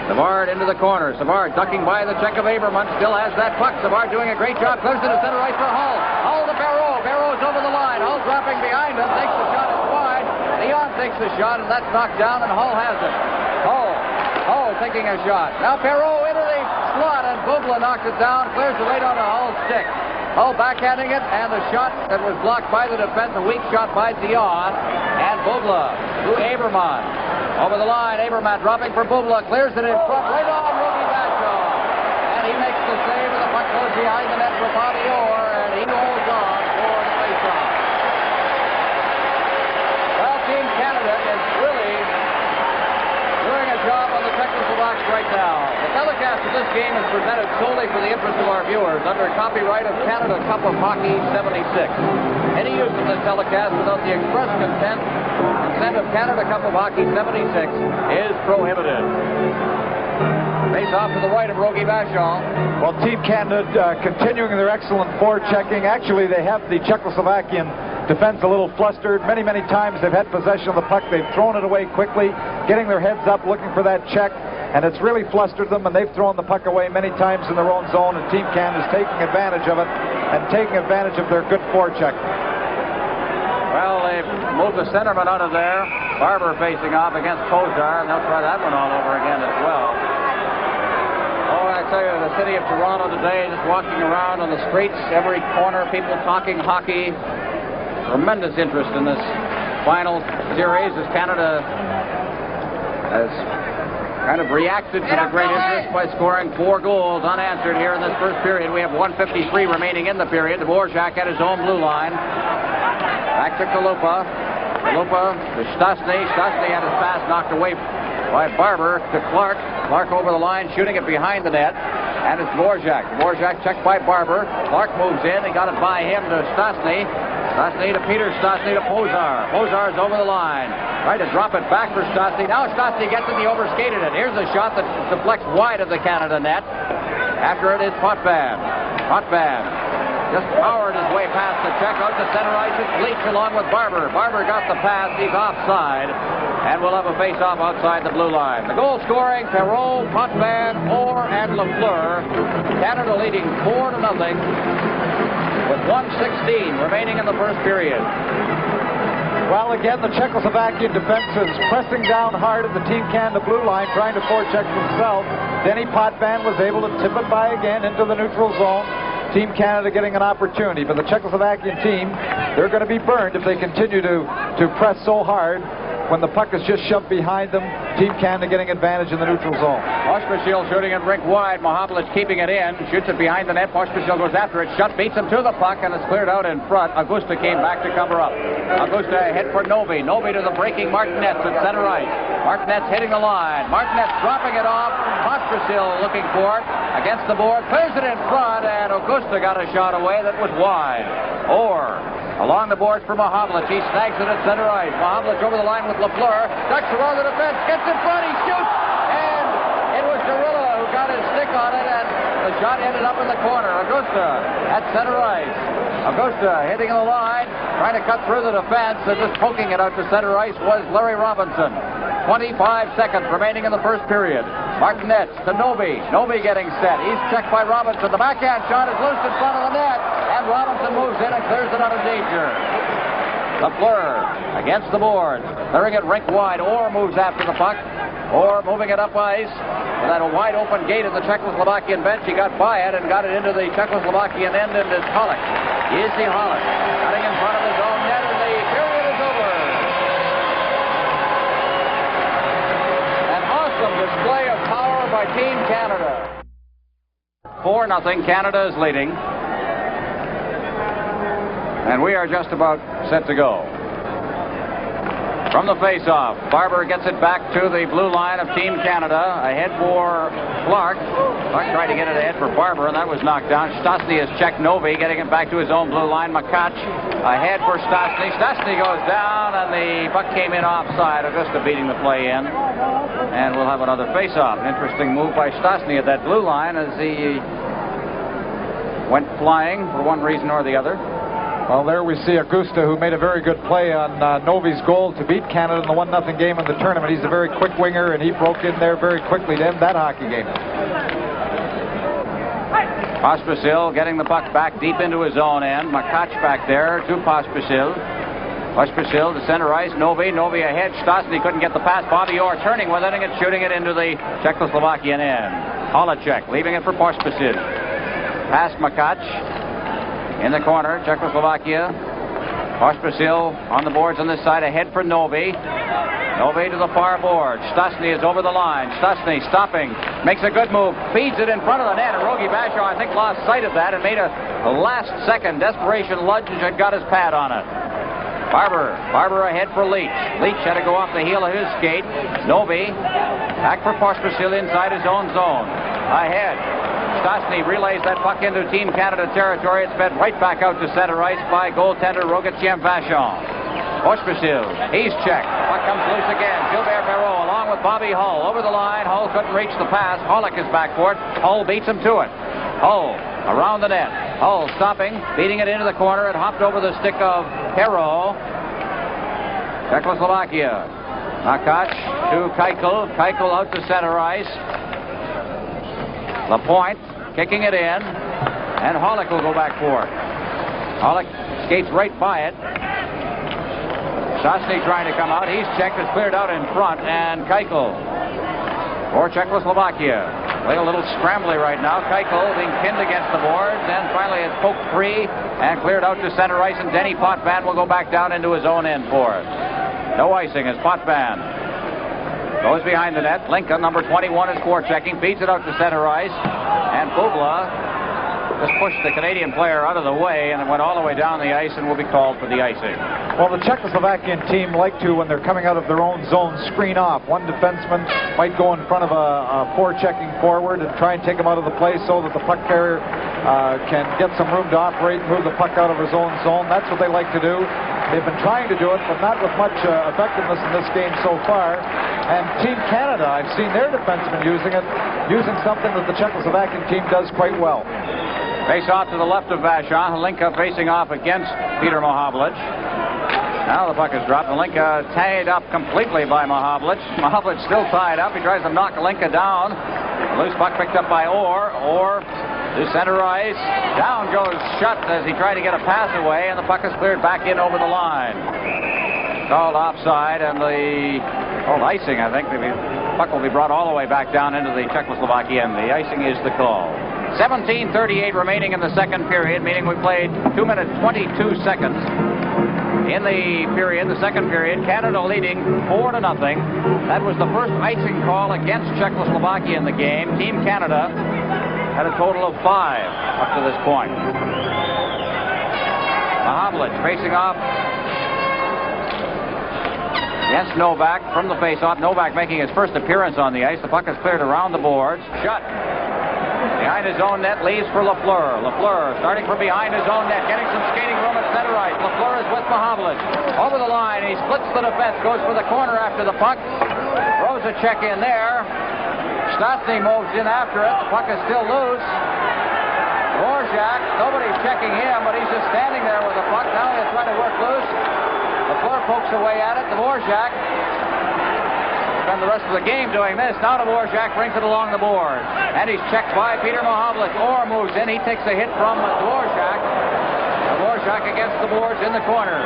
S2: Savard into the corner. Savard ducking by the check of Aberman. Still has that puck. Savard doing a great job. Clears to the center ice for Hull. Hull to Barreau. Barreau's over the line. Hull dropping behind him. Takes the shot. It's wide. Leon takes the shot, and that's knocked down, and Hull has it. Hull taking a shot. Now Barreau into the slot, and Bubla knocks it down. Clears it right onto Hull's stick. Hull backhanding it, and the shot that was blocked by the defense, a weak shot by Dion, and Bubla to Aberman. Over the line, Aberman dropping for Bubla, clears it in front, right on Rogie Bashaw. And he makes the save, and the puck goes behind the net for Bobby Orr, and he holds on for the faceoff. Well, Team Canada is really doing a job on the Czechoslovaks right now. The telecast of this game is presented solely for the interest of our viewers under copyright of Canada Cup of Hockey 76. Any use of this telecast without the express consent of Canada Cup of Hockey 76 is prohibited. Face off to the right of Rogie Vachon.
S3: Well, Team Canada continuing their excellent forechecking. Actually, they have the Czechoslovakian defense a little flustered. Many times they've had possession of the puck. They've thrown it away quickly, getting their heads up, looking for that check. And it's really flustered them, and they've thrown the puck away many times in their own zone, and Team Canada is taking advantage of it and taking advantage of their good forecheck.
S2: Well, they've moved the centerman out of there. Barber facing off against Kozar, and they'll try that one all over again as well. Oh, I tell you, the city of Toronto today, just walking around on the streets, every corner, people talking hockey. Tremendous interest in this final series as Canada has kind of reacted to the great interest by scoring 4 goals unanswered here in this first period. We have 1:53 remaining in the period. Dvorak at his own blue line. Back to Kalupa. Lupa to Stastny. Stastny had his pass knocked away by Barber to Clark. Clark over the line, shooting it behind the net. And it's Dvorak. Dvorak checked by Barber. Clark moves in. He got it by him to Stastny. Stastny to Peter. Stastny to Pozar. Pozar's over the line. Tried to drop it back for Stastny. Now Stastny gets it. He overskated it. Here's a shot that deflects wide of the Canada net. After it is Potvin. Potvin just powered his way past the check out to center ice. It's Leach along with Barber. Barber got the pass. He's offside. And we'll have a face-off outside the blue line. The goal scoring, Perreault, Potvin, Orr, and Lafleur. Canada leading 4-0 with 1:16 remaining in the first period.
S3: Well, again, the Czechoslovakian defense is pressing down hard at the Team Canada blue line, trying to forecheck themselves. Denny Potvin was able to tip it by again into the neutral zone. Team Canada getting an opportunity, but the Czechoslovakian team, they're going to be burned if they continue to press so hard. When the puck is just shoved behind them, Team Canada getting advantage in the neutral zone.
S2: Pospisil shooting it rink wide. Mahovlich keeping it in. Shoots it behind the net. Pospisil goes after it. Shutt beats him to the puck, and it's cleared out in front. Augusta came back to cover up. Augusta ahead for Novi. Novi to the breaking Martinez at center ice. Martinez hitting the line. Martinez dropping it off. Pospisil looking for it. Against the board. Clears it in front, and Augusta got a shot away that was wide. Orr along the boards for Mahovlich. He snags it at center ice. Mahovlich over the line with Lafleur. Ducks around the defense. Gets in front. He shoots. And it was Gorilla who got his stick on it. And the shot ended up in the corner. Augusta at center ice. Augusta hitting the line. Trying to cut through the defense. And just poking it out to center ice was Larry Robinson. 25 seconds remaining in the first period. Martinez to Novi. Novi getting set. He's checked by Robinson. The backhand shot is loose in front of the net. And Robinson moves in and clears it out of danger. Lafleur against the board. Clearing it rink wide. Orr moves after the puck. Orr moving it up ice. And then a wide open gate at the Czechoslovakian bench. He got by it and got it into the Czechoslovakian end, and it's Hollick. Easy Hollick. Cutting in front of his own net, and the period is over. An awesome display of power by Team Canada. 4-0. Canada is leading. And we are just about set to go. From the face-off, Barber gets it back to the blue line of Team Canada. Ahead for Clark. Clark tried to get it ahead for Barber, and that was knocked down. Stastny has checked Novi, getting it back to his own blue line. Makach ahead for Stastny. Stastny goes down, and the puck came in offside. Augusta beating the play in. And we'll have another face-off. An interesting move by Stastny at that blue line as he went flying for one reason or the other.
S3: Well, there we see Augusta, who made a very good play on Novi's goal to beat Canada in the 1-0 game in the tournament. He's a very quick winger, and he broke in there very quickly to end that hockey game.
S2: Pospisil getting the puck back deep into his own end. Makach back there to Pospisil. Pospisil to center ice. Novi ahead. Stastny couldn't get the pass. Bobby Orr turning with it and shooting it into the Czechoslovakian end. Holacek leaving it for Pospisil. Past Makach. In the corner, Czechoslovakia. Pospisil on the boards on this side, ahead for Novi. Novi to the far board. Stastny is over the line. Stastny stopping, makes a good move, feeds it in front of the net, and Rogie Bashaw, I think, lost sight of that and made a last-second desperation lunge and got his pad on it. Barber ahead for Leach. Leach had to go off the heel of his skate. Novi back for Pospisil inside his own zone. Ahead. Stastny relays that puck into Team Canada territory. It's fed right back out to center ice by goaltender Rogatien Vachon. Pospisil, he's checked. Puck comes loose again. Gilbert Perreault along with Bobby Hull over the line. Hull couldn't reach the pass. Hollick is back for it. Hull beats him to it. Hull around the net. Hull stopping, beating it into the corner. It hopped over the stick of Perreault. Czechoslovakia. Makach to Keuchel. Keuchel out to center ice. Lapointe kicking it in, and Hollick will go back for it. Hollick skates right by it. Stastny trying to come out. He's checked. It's cleared out in front, and Keuchel for Czechoslovakia. Playing a little scrambly right now. Keuchel being pinned against the boards, and finally it's poked free and cleared out to center ice, and Denny Potvin will go back down into his own end for it. No icing as Potvin goes behind the net. Lincoln, number 21, is forechecking. Feeds it out to center ice. And Bubla just pushed the Canadian player out of the way, and it went all the way down the ice and will be called for the icing.
S3: Well, the Czechoslovakian team like to, when they're coming out of their own zone, screen off. One defenseman might go in front of a forechecking forward and try and take him out of the play so that the puck carrier can get some room to operate and move the puck out of his own zone. That's what they like to do. They've been trying to do it, but not with much effectiveness in this game so far. And Team Canada, I've seen their defensemen using it, using something that the Czechoslovakian team does quite well.
S2: Face off to the left of Vachon. Hlinka facing off against Peter Mohavlic. Now the puck is dropped. Hlinka tied up completely by Mohavlic. Mohavlic still tied up. He tries to knock Hlinka down. Loose puck picked up by Orr to center ice. Down goes Shutt as he tried to get a pass away, and the puck is cleared back in over the line. Called offside, and the icing, I think. The puck will be brought all the way back down into the Czechoslovakian. The icing is the call. 17:38 remaining in the second period, meaning we played 2 minutes 22 seconds. In the period, the second period, Canada leading 4-0. That was the first icing call against Czechoslovakia in the game. Team Canada had a total of 5 up to this point. Mohavlic facing off against Novak from the faceoff. Novak making his first appearance on the ice. The puck is cleared around the boards. Shutt behind his own net, leaves for Lafleur. Lafleur starting from behind his own net, getting some skating room at center ice. Lafleur is with Mohavlic. Over the line, he splits the defense, goes for the corner after the puck. Throws a check in there. Stastny moves in after it. The puck is still loose. Dvorak, nobody's checking him, but he's just standing there with the puck. Now he's trying to work loose. Lafleur pokes away at it. Dvorak spend the rest of the game doing this. Now Dvorak brings it along the board. And he's checked by Peter Mohavlic. Orr moves in. He takes a hit from Dvorak. Dvorak against the boards in the corner.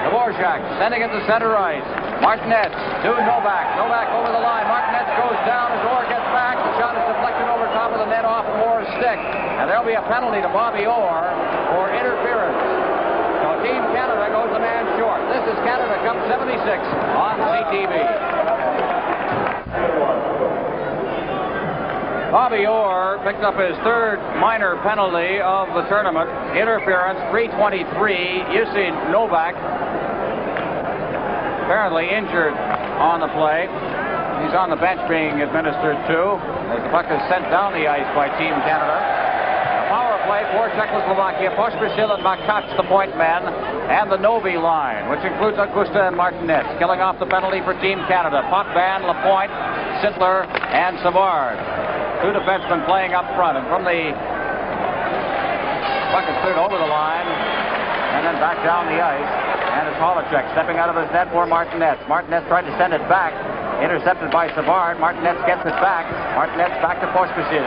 S2: Dvorak sending it to center ice. Martinez to Novak. Novak over the line. Martinez goes down as Orr gets back. The shot is deflected over top of the net off of Orr's stick. And there'll be a penalty to Bobby Orr for interference. So Team Canada goes a man short. This is Canada Cup 76 on CTV. Bobby Orr picked up his third minor penalty of the tournament. Interference, 3:23. Jussi Novak apparently injured on the play. He's on the bench being administered to as the puck is sent down the ice by Team Canada. A power play for Czechoslovakia. Pospisil and Makac, the point men, and the Novi line, which includes Augusta and Martinez. Killing off the penalty for Team Canada. Potvin, Lapointe, Sittler, and Savard. Two defensemen playing up front, and from the puck is cleared over the line and then back down the ice, and it's Holacek stepping out of his net for Martinez. Martinez tried to send it back, intercepted by Savard. Martinez gets it back. Martinez back to Pospisil.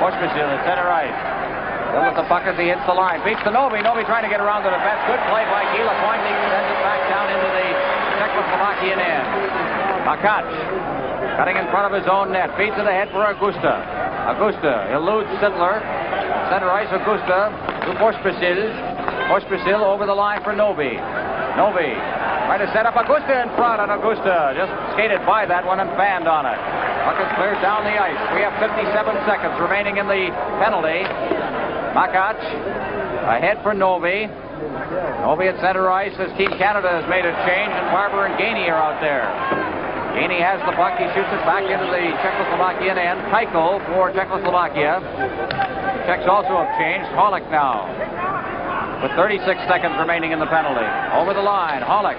S2: Pospisil at center ice. Still with the puck as he hits the line. Beats to Novi. Novi trying to get around the defense. Good play by Guy Lapointe. He sends it back down into the Czechoslovakian end. Makac cutting in front of his own net. Feeds it ahead for Augusta. Augusta eludes Sittler. Center ice, Augusta to Pospisil. Pospisil over the line for Novi. Novi trying to set up Augusta in front, and Augusta just skated by that one and fanned on it. Puck is cleared down the ice. We have 57 seconds remaining in the penalty. Makac ahead for Novi. Novi at center ice as Team Canada has made a change, and Barber and Gainey are out there. Gainey has the puck. He shoots it back into the Czechoslovakian end. Keuchel for Czechoslovakia. Czechs also have changed. Hollick now with 36 seconds remaining in the penalty. Over the line. Hollick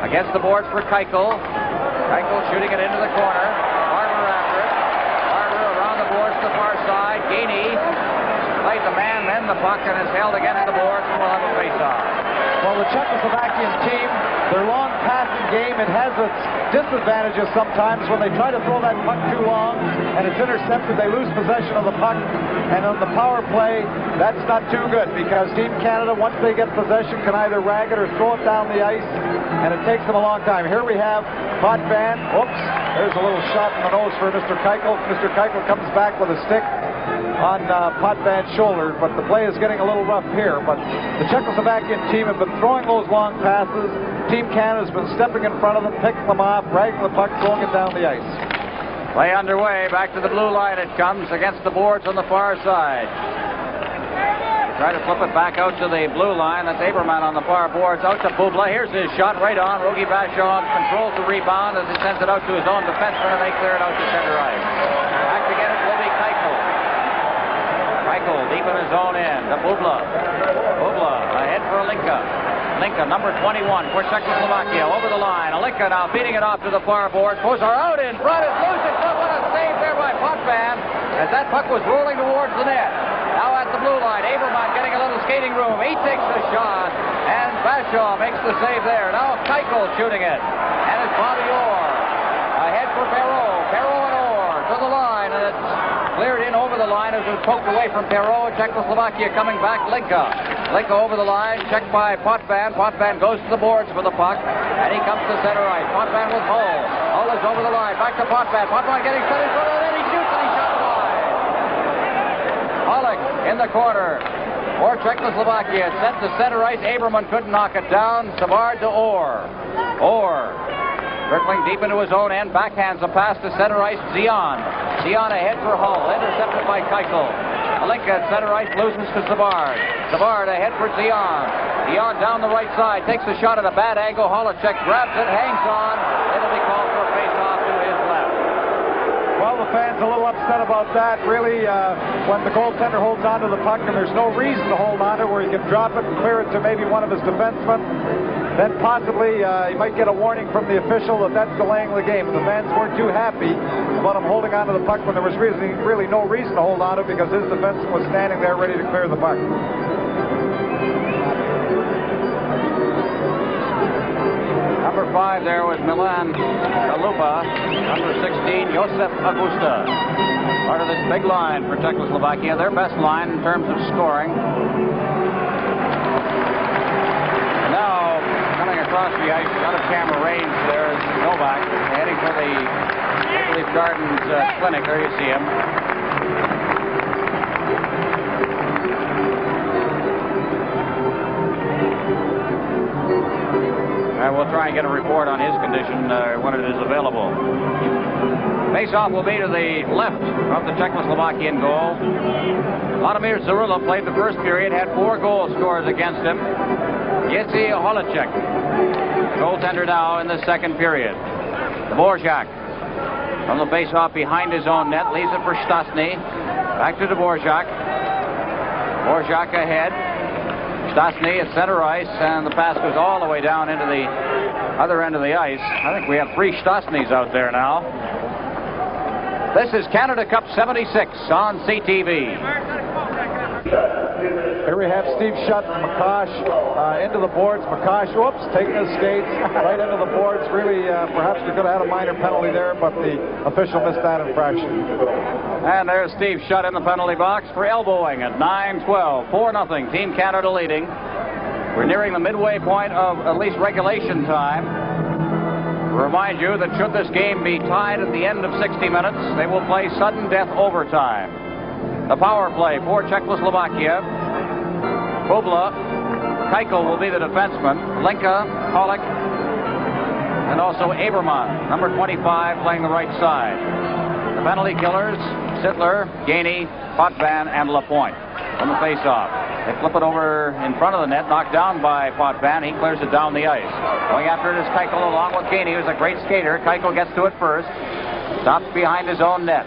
S2: against the boards for Keuchel. Keuchel shooting it into the corner. Barber after it. Barber around the boards to the far side. Gainey played the man, then the puck, and is held against the boards, and we'll have a face-off.
S3: Well, the Czechoslovakian team, their long passing game, it has its disadvantages sometimes when they try to throw that puck too long and it's intercepted. They lose possession of the puck, and on the power play, that's not too good because Team Canada, once they get possession, can either rag it or throw it down the ice, and it takes them a long time. Here we have Potvin. Oops, there's a little shot in the nose for Mr. Keuchel. Mr. Keuchel comes back with a stick on Potvin's shoulder, but the play is getting a little rough here. But the Czechoslovakian team have been throwing those long passes. Team Canada has been stepping in front of them, picking them off, dragging the puck, throwing it down the ice.
S2: Play underway. Back to the blue line it comes against the boards on the far side. Try to flip it back out to the blue line. That's Aberman on the far boards. Out to Bubla. Here's his shot right on. Rogie Vachon controls the rebound as he sends it out to his own defenseman, and they clear it out to center ice. Back to get it will be Keuchel. Keuchel deep in his own end. To Bubla. Bubla ahead for Linka. Linka, number 21 for Czechoslovakia. Over the line. Linka now beating it off to the far board. Kozar out in front. It's loose. What a save there by Potvin as that puck was rolling towards the net. Now at the blue line, Aberman getting a little skating room. He takes the shot, and Vachon makes the save there. Now Keuchel shooting it, and it's Bobby Orr ahead for Perreault. Perreault and Orr to the line, and it's cleared in over the line as it was poked away from Perreault. Czechoslovakia coming back. Linka over the line, checked by Potvin. Potvin goes to the boards for the puck, and he comes to center ice. Potvin with Hull. Hull is over the line, back to Potvin. Potvin getting set in front of it, and he shoots, and he shot wide. Pollock in the corner for Czechoslovakia. It's sent to center ice. Aberman couldn't knock it down. Savard to Orr. Orr circling deep into his own end. Backhands a pass to center ice. Zion ahead for Hull. Intercepted by Keuchel. Linka at center ice loses to Savard. Savard ahead for Zion. Zion down the right side. Takes a shot at a bad angle. Holacek grabs it. Hangs on. It'll be called for a face-off to his left.
S3: Well, the fans a little upset about that. Really, when the goaltender holds onto the puck and there's no reason to hold on to it, where he can drop it and clear it to maybe one of his defensemen, then possibly he might get a warning from the official that that's delaying the game. The fans weren't too happy about him holding onto the puck when there was really no reason to hold on to it because his defenseman was standing there ready to clear the puck.
S2: Number 5 there was Milan Kalupa. Number 16, Josef Augusta. Part of this big line for Czechoslovakia. Their best line in terms of scoring. Now, coming across the ice, out of camera range, there is Novak heading for the Maple Leaf Gardens clinic. There you see him. We'll try and get a report on his condition when it is available. Face-off will be to the left of the Czechoslovakian goal. Vladimir Zarula played the first period, had 4 goal scorers against him. Jesse Holacek, goaltender now in the second period. Dvorak from the face-off behind his own net, leaves it for Stastny. Back to Dvorak. Dvorak ahead. Stastny at center ice, and the pass goes all the way down into the other end of the ice. I think we have 3 Stastnys out there now. This is Canada Cup 76 on CTV.
S3: Here we have Steve Shutt from McCosh into the boards. McCosh, whoops, taking his skates right into the boards. Really, perhaps we could have had a minor penalty there, but the official missed that infraction.
S2: And there's Steve Shutt in the penalty box for elbowing at 9-12. 4-0, Team Canada leading. We're nearing the midway point of at least regulation time. Remind you that should this game be tied at the end of 60 minutes, they will play sudden death overtime. The power play for Czechoslovakia. Bubla, Keuchel will be the defenseman. Linka, Pollock, and also Aberman, number 25, playing the right side. The penalty killers, Sittler, Gainey, Potvin, and Lapointe from the face-off. They flip it over in front of the net, knocked down by Potvin. He clears it down the ice. Going after it is Keuchel along with Gainey, who's a great skater. Keuchel gets to it first. Stops behind his own net.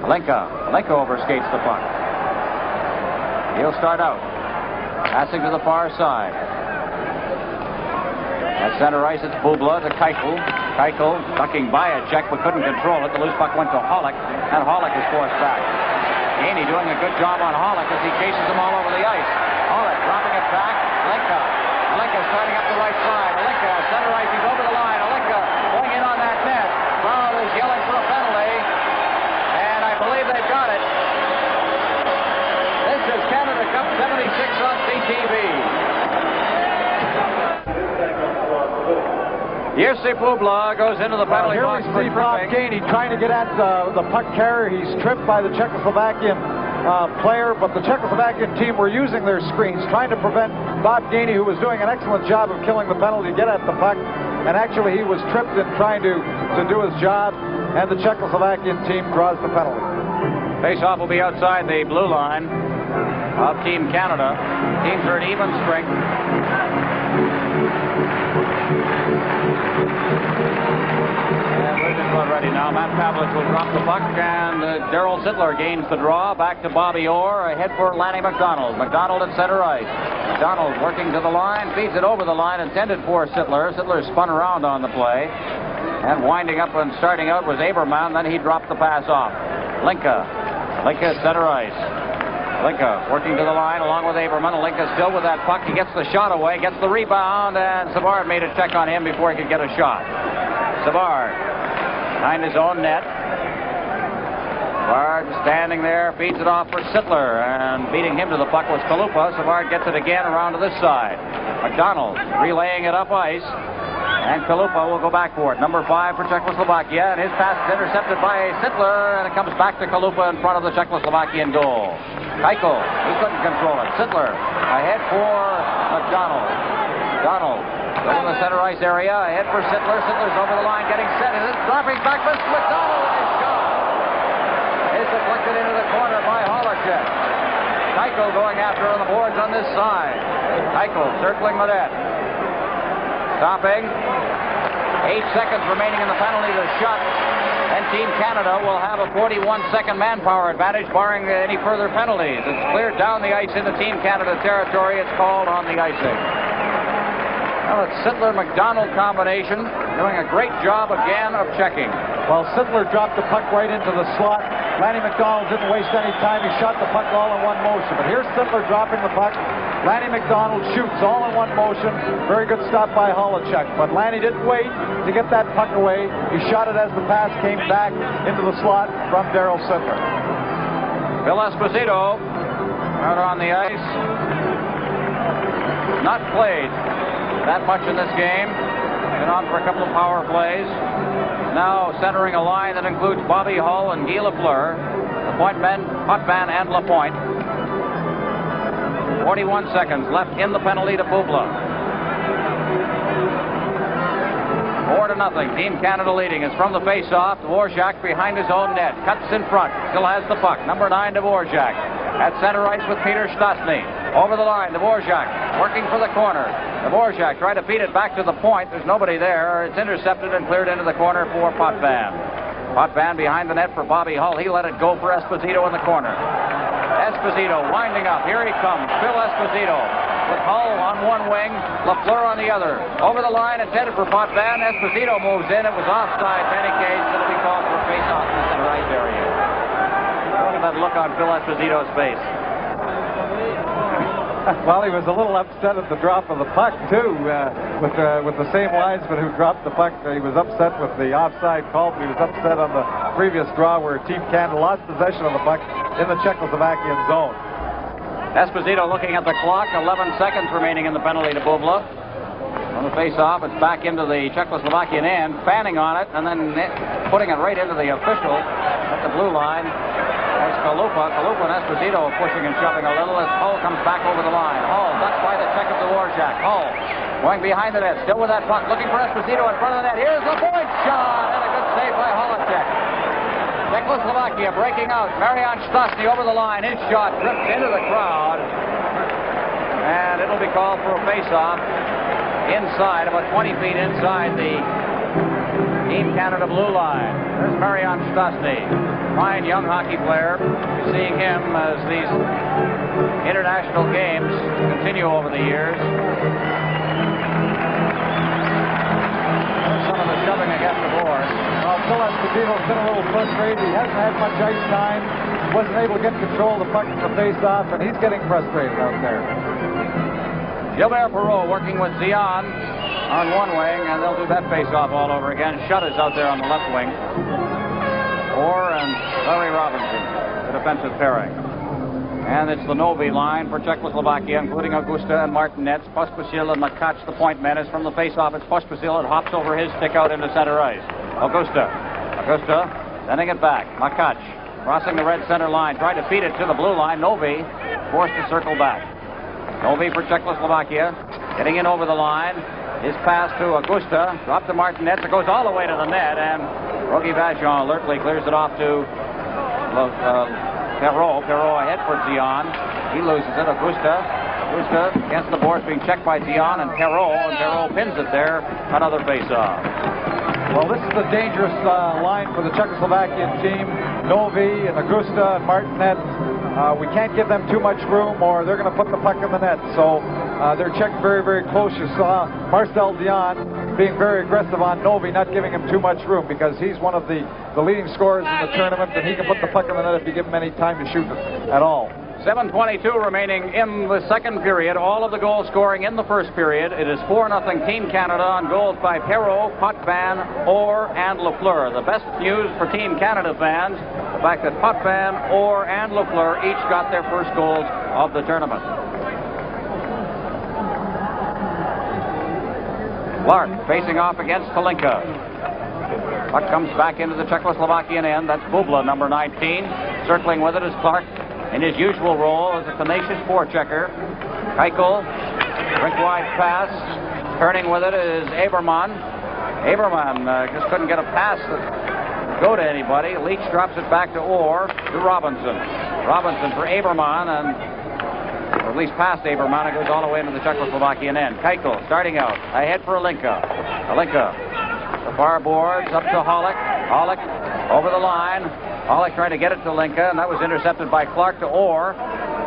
S2: Linka overskates the puck. He'll start out. Passing to the far side. At center ice, it's Bubla to Keuchel. Keuchel ducking by a check but couldn't control it. The loose puck went to Hollick, and Hollick is forced back. Gainey doing a good job on Hollick as he chases him all over the ice. Hollick dropping it back. Linka starting up the right side. Linka at center ice, he's over the line. Linka going in on that net. Crowd is yelling for a penalty, and I believe they've got it. This is Canada Cup 76 on CTV. Jesse Bubla goes into the penalty box for
S3: Bob Gainey trying to get at the puck carrier. He's tripped by the Czechoslovakian player, but the Czechoslovakian team were using their screens, trying to prevent Bob Gainey, who was doing an excellent job of killing the penalty, get at the puck. And actually, he was tripped in trying to do his job, and the Czechoslovakian team draws the penalty.
S2: Face-off will be outside the blue line. of Team Canada. Teams are at even strength. And we're just about ready now. Matt Pavlich will drop the puck, and Darryl Sittler gains the draw. Back to Bobby Orr. Ahead for Lanny McDonald. McDonald at center ice. McDonald working to the line. Feeds it over the line. Intended for Sittler. Sittler spun around on the play. And winding up and starting out was Aberman. Then he dropped the pass off. Linka at center ice. Linka working to the line along with Aberman. Linka still with that puck. He gets the shot away, gets the rebound, and Savard made a check on him before he could get a shot. Savard behind his own net. Savard standing there, feeds it off for Sittler, and beating him to the puck was Kalupa. Savard gets it again around to this side. McDonald relaying it up ice. And Kalupa will go back for it. Number 5 for Czechoslovakia. And his pass is intercepted by Sittler. And it comes back to Kalupa in front of the Czechoslovakian goal. Keuchel, he couldn't control it. Sittler ahead for McDonald. McDonald in the center ice area. Ahead for Sittler. Sittler's over the line getting set. And it's dropping back for McDonald. His shot is deflected into the corner by Holacek. Keuchel going after on the boards on this side. Keuchel circling the net. Stopping. 8 seconds remaining in the penalty to shot. And Team Canada will have a 41-second manpower advantage, barring any further penalties. It's cleared down the ice into Team Canada territory. It's called on the icing. Well, it's Sittler-McDonald combination doing a great job again of checking.
S3: Well, Sittler dropped the puck right into the slot. Lanny McDonald didn't waste any time. He shot the puck all in one motion. But here's Sittler dropping the puck. Lanny McDonald shoots all in one motion. Very good stop by Holacek. But Lanny didn't wait to get that puck away. He shot it as the pass came back into the slot from Darryl Sittler.
S2: Phil Esposito out on the ice. Not played that much in this game. Been on for a couple of power plays. Now centering a line that includes Bobby Hull and Guy Lafleur. The point men, Potvin and Lapointe. 41 seconds left in the penalty to Bubla. 4-0. Team Canada leading. It's from the face-off. Dvorak behind his own net. Cuts in front. Still has the puck. Number 9, Dvorak. At center ice with Peter Stastny. Over the line, Dvorak working for the corner. Dvorak trying to feed it back to the point. There's nobody there. It's intercepted and cleared into the corner for Potvin. Potvin behind the net for Bobby Hull. He let it go for Esposito in the corner. Esposito winding up. Here he comes. Phil Esposito with Hull on one wing, Lafleur on the other. Over the line, intended for Potvin. Esposito moves in. It was offside. In any case, it'll be called for a face-off in the center ice area. Look at that look on Phil Esposito's face.
S3: Well, he was a little upset at the drop of the puck, too, with the same linesman who dropped the puck. He was upset with the offside call, but he was upset on the previous draw where Team Canada lost possession of the puck in the Czechoslovakian zone.
S2: Esposito looking at the clock. 11 seconds remaining in the penalty to Bubla. On the face-off, it's back into the Czechoslovakian end, fanning on it, and then putting it right into the official at the blue line. There's Kalupa. Kalupa and Esposito pushing and shoving a little as Hull comes back over the line. Hull ducked by the check of Dvorak. Hull going behind the net, still with that puck, looking for Esposito in front of the net. Here's the point shot, and a good save by Holacek. Czechoslovakia breaking out. Marian Stastny over the line. His shot ripped into the crowd, and it'll be called for a face-off inside, about 20 feet inside the Team Canada blue line. There's Marian Stastny. Fine young hockey player. You're seeing him as these international games continue over the years. Some of the shoving against the board.
S3: Well, Phil Esposito's been a little frustrated. He hasn't had much ice time. Wasn't able to get control of the puck from the face-off, and he's getting frustrated out there.
S2: Gilbert Perreault working with Zion on one wing, and they'll do that face-off all over again. Shutt is out there on the left wing. Orr and Larry Robinson, the defensive pairing. And it's the Novi line for Czechoslovakia, including Augusta and Martinez. Pospisil and Makach, the point men, is from the face-off. It's Pospisil. It hops over his stick out into center ice. Augusta sending it back. Makach crossing the red center line, trying to feed it to the blue line. Novi forced to circle back. Novi for Czechoslovakia, getting in over the line. His pass to Augusta, dropped to Martinez. It goes all the way to the net, and Rogie Vachon alertly clears it off to Perreault. Perreault ahead for Zion. He loses it. Augusta against the boards, being checked by Dion and Perrault pins it there. Another face-off.
S3: Well, this is a dangerous line for the Czechoslovakian team. Novi and Augusta and Martinet. We can't give them too much room or they're going to put the puck in the net. So they're checked very, very close. You saw Marcel Dion being very aggressive on Novi, not giving him too much room because he's one of the leading scorers in the tournament and he can put the puck in the net if you give him any time to shoot it at all.
S2: 7:22 remaining in the second period. All of the goal scoring in the first period. It is 4-0 Team Canada on goals by Perrault, Potvin, Orr, and Lafleur. The best news for Team Canada fans, the fact that Potvin, Orr, and Lafleur each got their first goals of the tournament. Clark facing off against Kalinka. Puck comes back into the Czechoslovakian end. That's Bubla, number 19. Circling with it is Clark in his usual role as a tenacious forechecker. Keuchel, rink-wide pass. Turning with it is Aberman. Aberman just couldn't get a pass to go to anybody. Leach drops it back to Orr, to Robinson. Robinson for Aberman, or at least past Aberman. It goes all the way into the Czechoslovakian end. Keuchel starting out, ahead for Alinka. Alinka, the far boards, up to Hollick. Hollick over the line. Hollick trying to get it to Linka, and that was intercepted by Clark to Orr.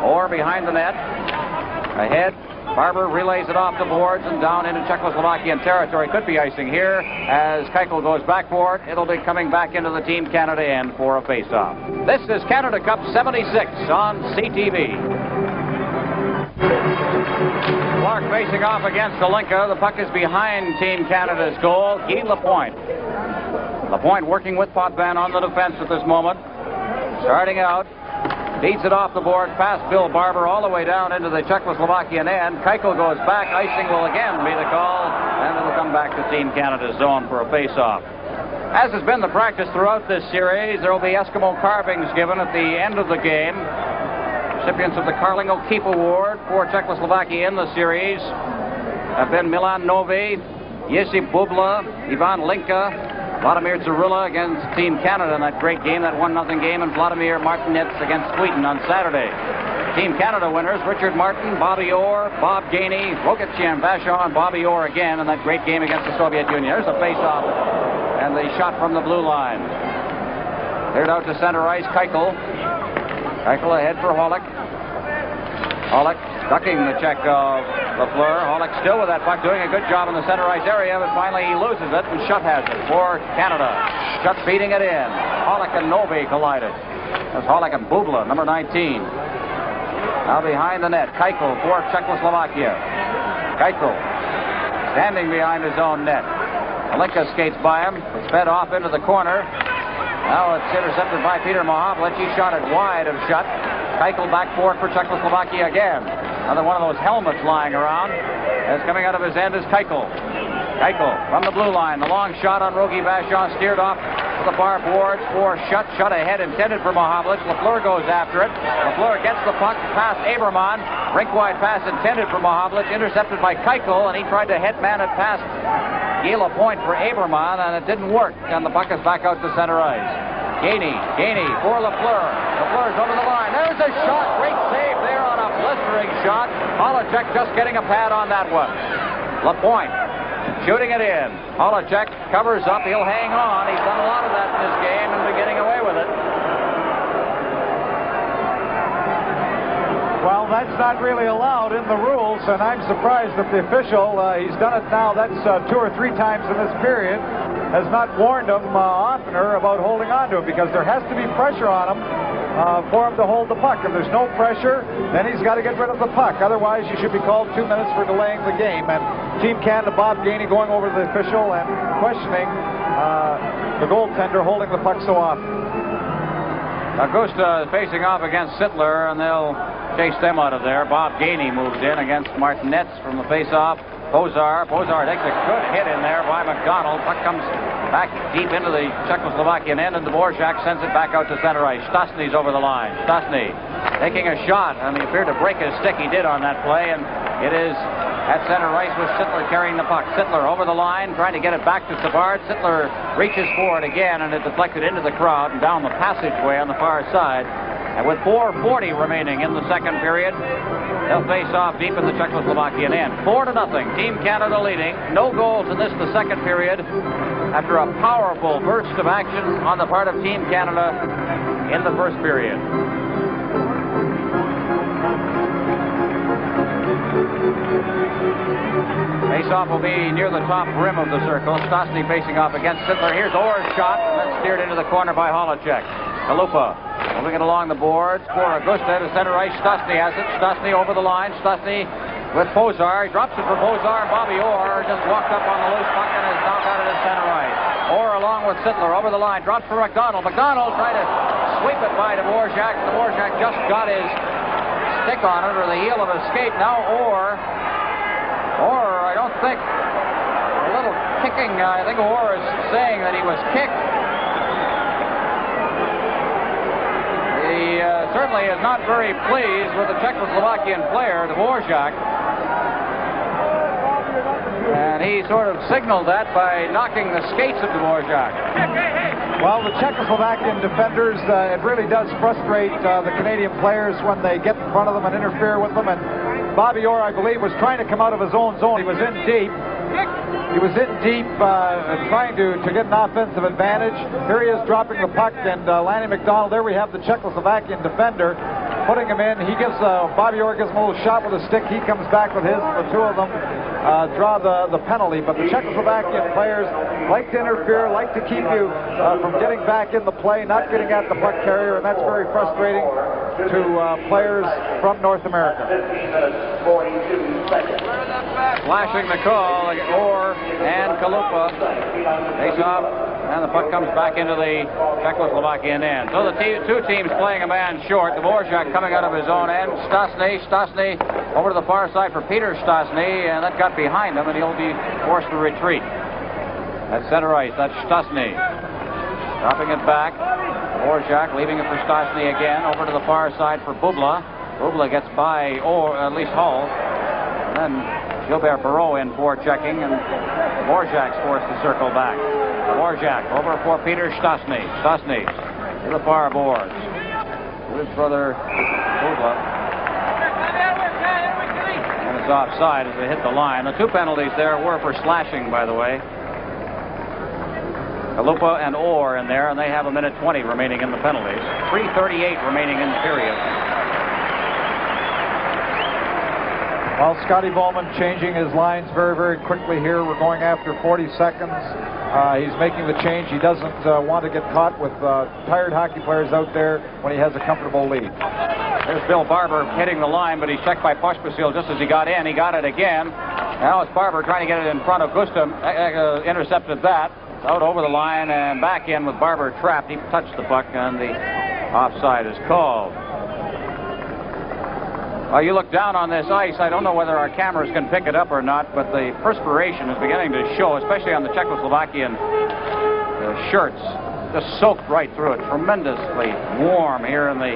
S2: Orr behind the net. Ahead. Barber relays it off the boards and down into Czechoslovakian territory. Could be icing here as Keuchel goes back for it. It'll be coming back into the Team Canada end for a face-off. This is Canada Cup 76 on CTV. Clark facing off against Alinka. The puck is behind Team Canada's goal. Guy Lapointe. Lapointe working with Potvin on the defense at this moment. Starting out. Beats it off the board past Bill Barber all the way down into the Czechoslovakian end. Keuchel goes back. Icing will again be the call. And it'll come back to Team Canada's zone for a face-off. As has been the practice throughout this series, there will be Eskimo carvings given at the end of the game. Recipients of the Carling O'Keefe Award for Czechoslovakia in the series have been Milan Novi, Jesse Bubla, Ivan Linka, Vladimir Zarula against Team Canada in that great game, that 1-0 game, and Vladimir Martinets against Sweden on Saturday. Team Canada winners, Richard Martin, Bobby Orr, Bob Gainey, Rogat Vachon, and Bobby Orr again in that great game against the Soviet Union. There's a face-off and the shot from the blue line. Cleared out to center ice, Keuchel. Keuchel ahead for Hollick. Hollick ducking the check of Lafleur. Hollick still with that puck, doing a good job in the center ice area, but finally he loses it, and Schutt has it for Canada. Schutt feeding it in. Hollick and Novi collided. That's Hollick and Bubla, number 19. Now behind the net, Keuchel for Czechoslovakia. Keuchel standing behind his own net. Alinka skates by him. It's fed off into the corner. Now it's intercepted by Peter Mahovlich. He shot it wide of Schutt. Keuchel back for it for Czechoslovakia again. Another one of those helmets lying around. As coming out of his end is Keuchel. Keuchel from the blue line. The long shot on Rogi Vachon steered off to the far boards for Schutt. Schutt ahead, intended for Mahovlich. Lafleur goes after it. Lafleur gets the puck past Aberman. Rink-wide pass intended for Mahovlich. Intercepted by Keuchel, and he tried to headman it past Guy Lapointe for Aberman, and it didn't work. And the puck is back out to center ice. Gainey for Lafleur. Lafleur's over the line. There's a shot. Great save there on a blistering shot. Holacek just getting a pad on that one. Lapointe shooting it in. Holacek covers up. He'll hang on. He's done a lot of that in this game and been getting away with it.
S3: Well, that's not really allowed in the rules, and I'm surprised that the official, he's done it now, that's 2 or 3 times in this period, has not warned him oftener about holding on to him, because there has to be pressure on him for him to hold the puck. If there's no pressure, then he's got to get rid of the puck. Otherwise, you should be called 2 minutes for delaying the game. And Team Canada, Bob Gainey, going over to the official and questioning the goaltender holding the puck so often.
S2: Augusta is facing off against Sittler, and they'll chase them out of there. Bob Gainey moves in against Martinets from the face-off. Pozar takes a good hit in there by McDonald. Puck comes back deep into the Czechoslovakian end, and Dvorak sends it back out to center ice. Stastny's over the line. Stastny taking a shot, and he appeared to break his stick. He did on that play, and it is at center ice with Sittler carrying the puck. Sittler over the line, trying to get it back to Savard. Sittler reaches for it again, and it deflected into the crowd and down the passageway on the far side. And with 4:40 remaining in the second period, they'll face off deep in the Czechoslovakian end. 4-0. Team Canada leading. No goals in this, the second period, after a powerful burst of action on the part of Team Canada in the first period. Face-off will be near the top rim of the circle. Stastny facing off against Sittler. Here's Orr's shot, and that's steered into the corner by Holacek. Kalupa moving it along the boards for Augusta to center ice. Stastny has it. Stastny over the line. Stastny with Pozar. He drops it for Pozar. Bobby Orr just walked up on the loose puck and is knocked out at his center ice. Orr along with Sittler over the line. Drops for McDonald. McDonald tried to sweep it by Dvorak. Dvorak just got his stick on it, or the heel of his skate. Now Orr, I don't think, a little kicking. I think Orr is saying that he was kicked. He certainly is not very pleased with the Czechoslovakian player, Dvorak. And he sort of signaled that by knocking the skates of Dvorak.
S3: Well, the Czechoslovakian defenders, it really does frustrate the Canadian players when they get in front of them and interfere with them. And Bobby Orr, I believe, was trying to come out of his own zone. He was in deep. Trying to get an offensive advantage. Here he is dropping the puck, and Lanny McDonald, there we have the Czechoslovakian defender putting him in. He gives, Bobby Orr gives him a little shot with a stick. He comes back with his. The two of them draw the penalty. But the Czechoslovakian players like to interfere, like to keep you from getting back in the play, not getting at the puck carrier, and that's very frustrating to players from North America.
S2: Flashing the call, Orr and Kalupa face off, and the puck comes back into the Czechoslovakian end. So the two teams playing a man short. Dvorak coming out of his own end. Stastny over to the far side for Peter Stastny, and that got behind him, and he'll be forced to retreat. That's center ice. That's Stastny. Dropping it back. Dvorak leaving it for Stastny again. Over to the far side for Bubla. Bubla gets by, or at least Hull. And then Gilbert Perreault in for checking, and Dvorak's forced to circle back. Dvorak over for Peter Stastny. Stastny to the far boards. His brother Bubla. And it's offside as they hit the line. The two penalties there were for slashing, by the way. Kalupa and Orr in there, and they have 1:20 remaining in the penalties. 3:38 remaining in the period.
S3: Well, Scotty Bowman changing his lines very, very quickly here. We're going after 40 seconds. He's making the change. He doesn't want to get caught with tired hockey players out there when he has a comfortable lead.
S2: There's Bill Barber hitting the line, but he's checked by Pospisil just as he got in. He got it again. Now it's Barber trying to get it in front of Gustav. Intercepted that. Out over the line and back in with Barber trapped. He touched the puck, and the offside is called. You look down on this ice. I don't know whether our cameras can pick it up or not, but the perspiration is beginning to show, especially on the Czechoslovakian shirts. Just soaked right through it. Tremendously warm here in the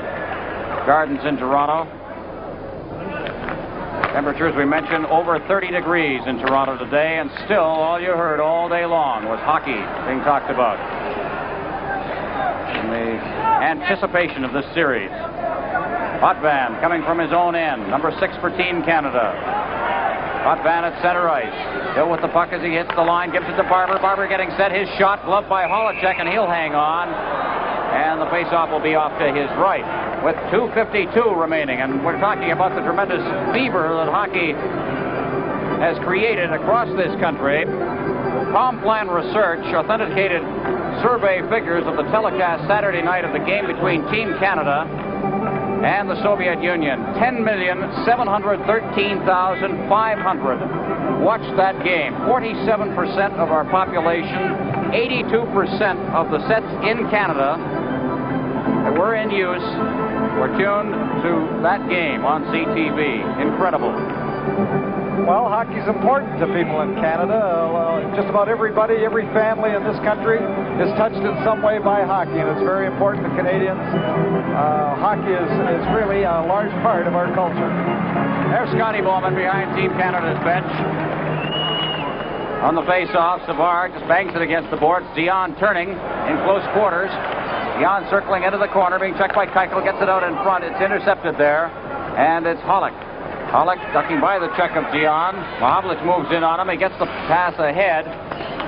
S2: Gardens in Toronto. Temperatures, we mentioned, over 30 degrees in Toronto today, and still all you heard all day long was hockey being talked about. In the anticipation of this series. Potvin coming from his own end, number 6 for Team Canada. Potvin at center ice. Still with the puck as he hits the line, gives it to Barber. Barber getting set, his shot, gloved by Holacek, and he'll hang on. And the faceoff will be off to his right with 2:52 remaining. And we're talking about the tremendous fever that hockey has created across this country. Complan Research authenticated survey figures of the telecast Saturday night of the game between Team Canada and the Soviet Union. 10,713,500 watched that game. 47% of our population, 82% of the sets in Canada that were in use were tuned to that game on CTV. Incredible.
S3: Well, hockey's important to people in Canada. Just about everybody, every family in this country is touched in some way by hockey, and it's very important to Canadians. Hockey is really a large part of our culture.
S2: There's Scotty Bowman behind Team Canada's bench. On the face-off, Savard just bangs it against the boards. Dion turning in close quarters. Zion circling into the corner, being checked by Keuchel, gets it out in front. It's intercepted there, and it's Holick. Holick ducking by the check of Zion. Mahavlich moves in on him. He gets the pass ahead.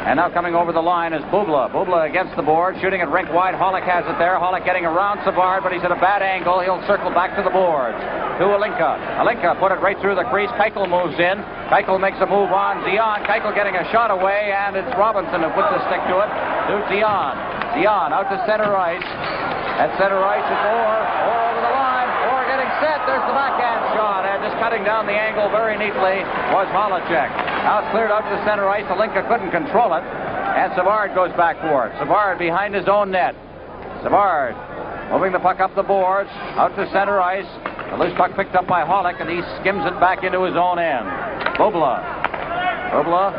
S2: And now coming over the line is Bubla. Bubla against the board, shooting it rink wide. Holick has it there. Holick getting around Savard, but he's at a bad angle. He'll circle back to the boards. To Alinka. Alinka put it right through the crease. Keuchel moves in. Keuchel makes a move on Zion. Keuchel getting a shot away, and it's Robinson who puts a stick to it. To Zion. Zion out to center ice. At center ice is Orr. Orr over the line. Orr getting set. There's the backhand shot. And just cutting down the angle very neatly was Holacek. Now it's cleared out to center ice. Alinka couldn't control it. And Savard goes back for it. Savard behind his own net. Savard moving the puck up the boards. Out to center ice. The loose puck picked up by Holick, and he skims it back into his own end. Bubla. Bubla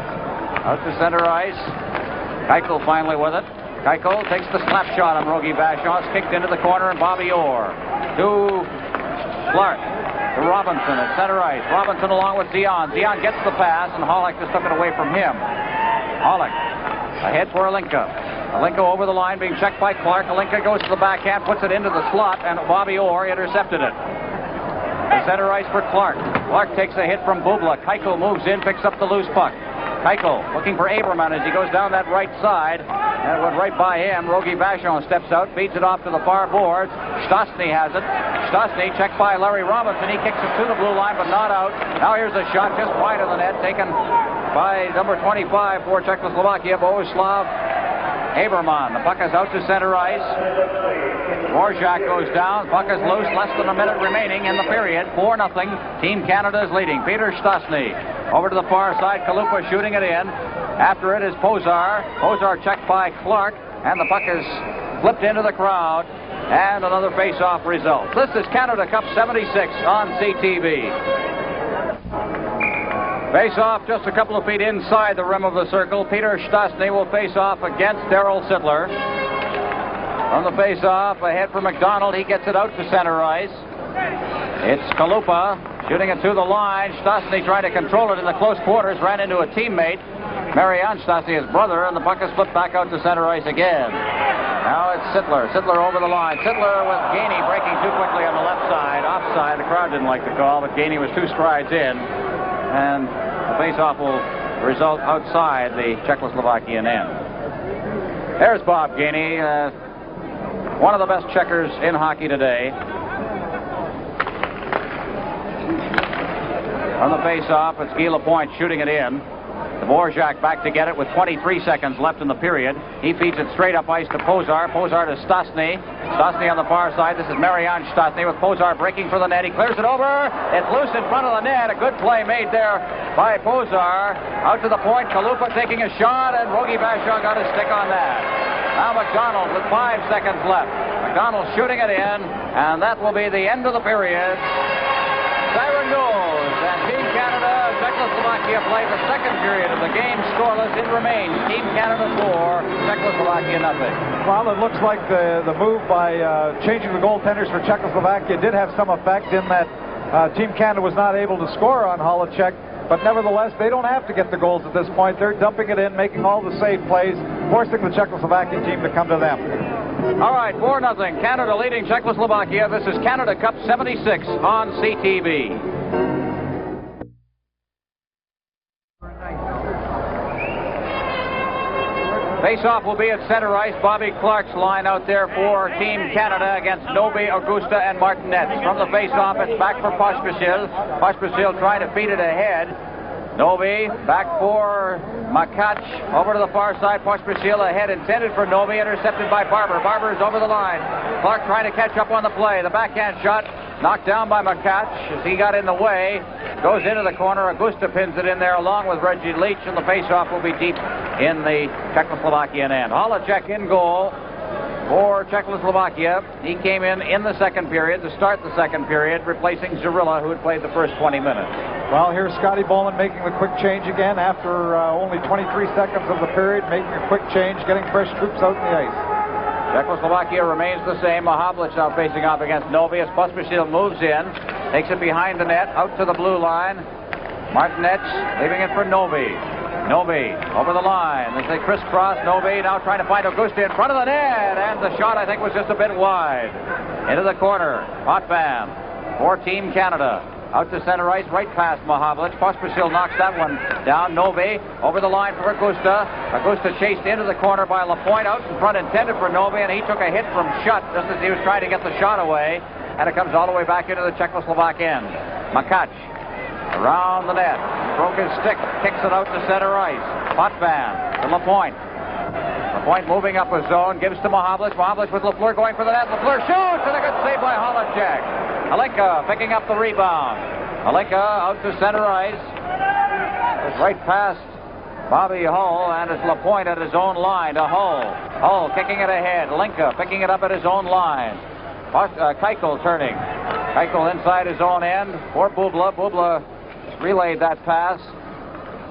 S2: out to center ice. Keuchel finally with it. Keuchel takes the slap shot on Rogie Vachon. It's kicked into the corner, and Bobby Orr. To Clark. To Robinson at center ice. Robinson along with Zion. Zion gets the pass, and Holick just took it away from him. Holick ahead for Alinka. Alinka over the line, being checked by Clark. Alinka goes to the backhand, puts it into the slot, and Bobby Orr intercepted it. The center ice for Clark. Clark takes a hit from Bubla. Keuchel moves in, picks up the loose puck. Keuchel looking for Aberman as he goes down that right side. And it went right by him. Rogie Vachon steps out, feeds it off to the far boards. Stastny has it. Stastny checked by Larry Robinson. He kicks it to the blue line, but not out. Now here's a shot just wide of the net, taken by number 25 for Czechoslovakia, Bohuslav Aberman. The puck is out to center ice. Dvorak goes down. Puck is loose. Less than a minute remaining in the period. 4-0. Team Canada is leading. Peter Stastny over to the far side. Kalupa shooting it in. After it is Pozar. Pozar checked by Clark. And the puck is flipped into the crowd. And another face-off result. This is Canada Cup 76 on CTV. Face-off just a couple of feet inside the rim of the circle. Peter Stastny will face off against Darryl Sittler. On the face-off, ahead for McDonald. He gets it out to center ice. It's Kalupa shooting it to the line. Stastny trying to control it in the close quarters. Ran into a teammate, Marianne Stastny, his brother, and the puck is flipped back out to center ice again. Now it's Sittler. Sittler over the line. Sittler with Gainey breaking too quickly on the left side. Offside. The crowd didn't like the call, but Gainey was 2 strides in. And the face-off will result outside the Czechoslovakian end. There's Bob Gainey, one of the best checkers in hockey today. On the face-off, it's Guy Lapointe shooting it in. Dvorak back to get it with 23 seconds left in the period. He feeds it straight up ice to Pozar. Pozar to Stastny. Stastny on the far side. This is Marianne Stastny with Pozar breaking for the net. He clears it over. It's loose in front of the net. A good play made there by Pozar. Out to the point. Kalupa taking a shot, and Rogie Vachon got a stick on that. Now McDonald with 5 seconds left. McDonald shooting it in, and that will be the end of the period. Siren goes, and Team Canada, Czechoslovakia play the second period of the game. Scoreless. It remains Team Canada 4, Czechoslovakia nothing.
S3: Well, it looks like the move by changing the goaltenders for Czechoslovakia did have some effect in that Team Canada was not able to score on Holacek. But nevertheless, they don't have to get the goals at this point. They're dumping it in, making all the safe plays, forcing the Czechoslovakian team to come to them.
S2: All right, 4-0. Canada leading Czechoslovakia. This is Canada Cup 76 on CTV. Face-off will be at center ice. Bobby Clark's line out there for Team Canada against Nobi, Augusta, and Martinez. From the face-off, it's back for Pospisil. Pospisil trying to feed it ahead. Nobi back for Makach. Over to the far side. Pospisil ahead, intended for Nobi, intercepted by Barber. Barber is over the line. Clark trying to catch up on the play. The backhand shot knocked down by Makach as he got in the way. Goes into the corner. Augusta pins it in there along with Reggie Leach, and the face-off will be deep in the Czechoslovakian end. Holacek in goal for Czechoslovakia. He came in the second period to start the second period, replacing Zarilla, who had played the first 20 minutes.
S3: Well, here's Scotty Bowman making the quick change again after only 23 seconds of the period, making a quick change, getting fresh troops out in the ice.
S2: Czechoslovakia remains the same. Mahavlich now facing off against Novi as Pospisil moves in, takes it behind the net, out to the blue line. Martinez leaving it for Novi. Novi over the line. As they crisscross, Novi now trying to find Augusta in front of the net. And the shot, I think, was just a bit wide. Into the corner. Potvin for Team Canada. Out to center ice, right past Mahavlich. Pospisil knocks that one down. Novi over the line for Augusta. Augusta chased into the corner by Lapointe. Out in front, intended for Novi, and he took a hit from Schutt just as he was trying to get the shot away. And it comes all the way back into the Czechoslovak end. Makach around the net. Broke his stick. Kicks it out to center ice. Potvin to Lapointe. Lapointe moving up his zone. Gives to Mahavlich. Mahavlich with Lafleur going for the net. Lafleur shoots, and a good save by Holacek. Alenka picking up the rebound. Alenka out to center ice. It's right past Bobby Hull, and it's Lapointe at his own line to Hull. Hull kicking it ahead. Alenka picking it up at his own line. Keuchel turning. Keuchel inside his own end for Bubla. Bubla relayed that pass.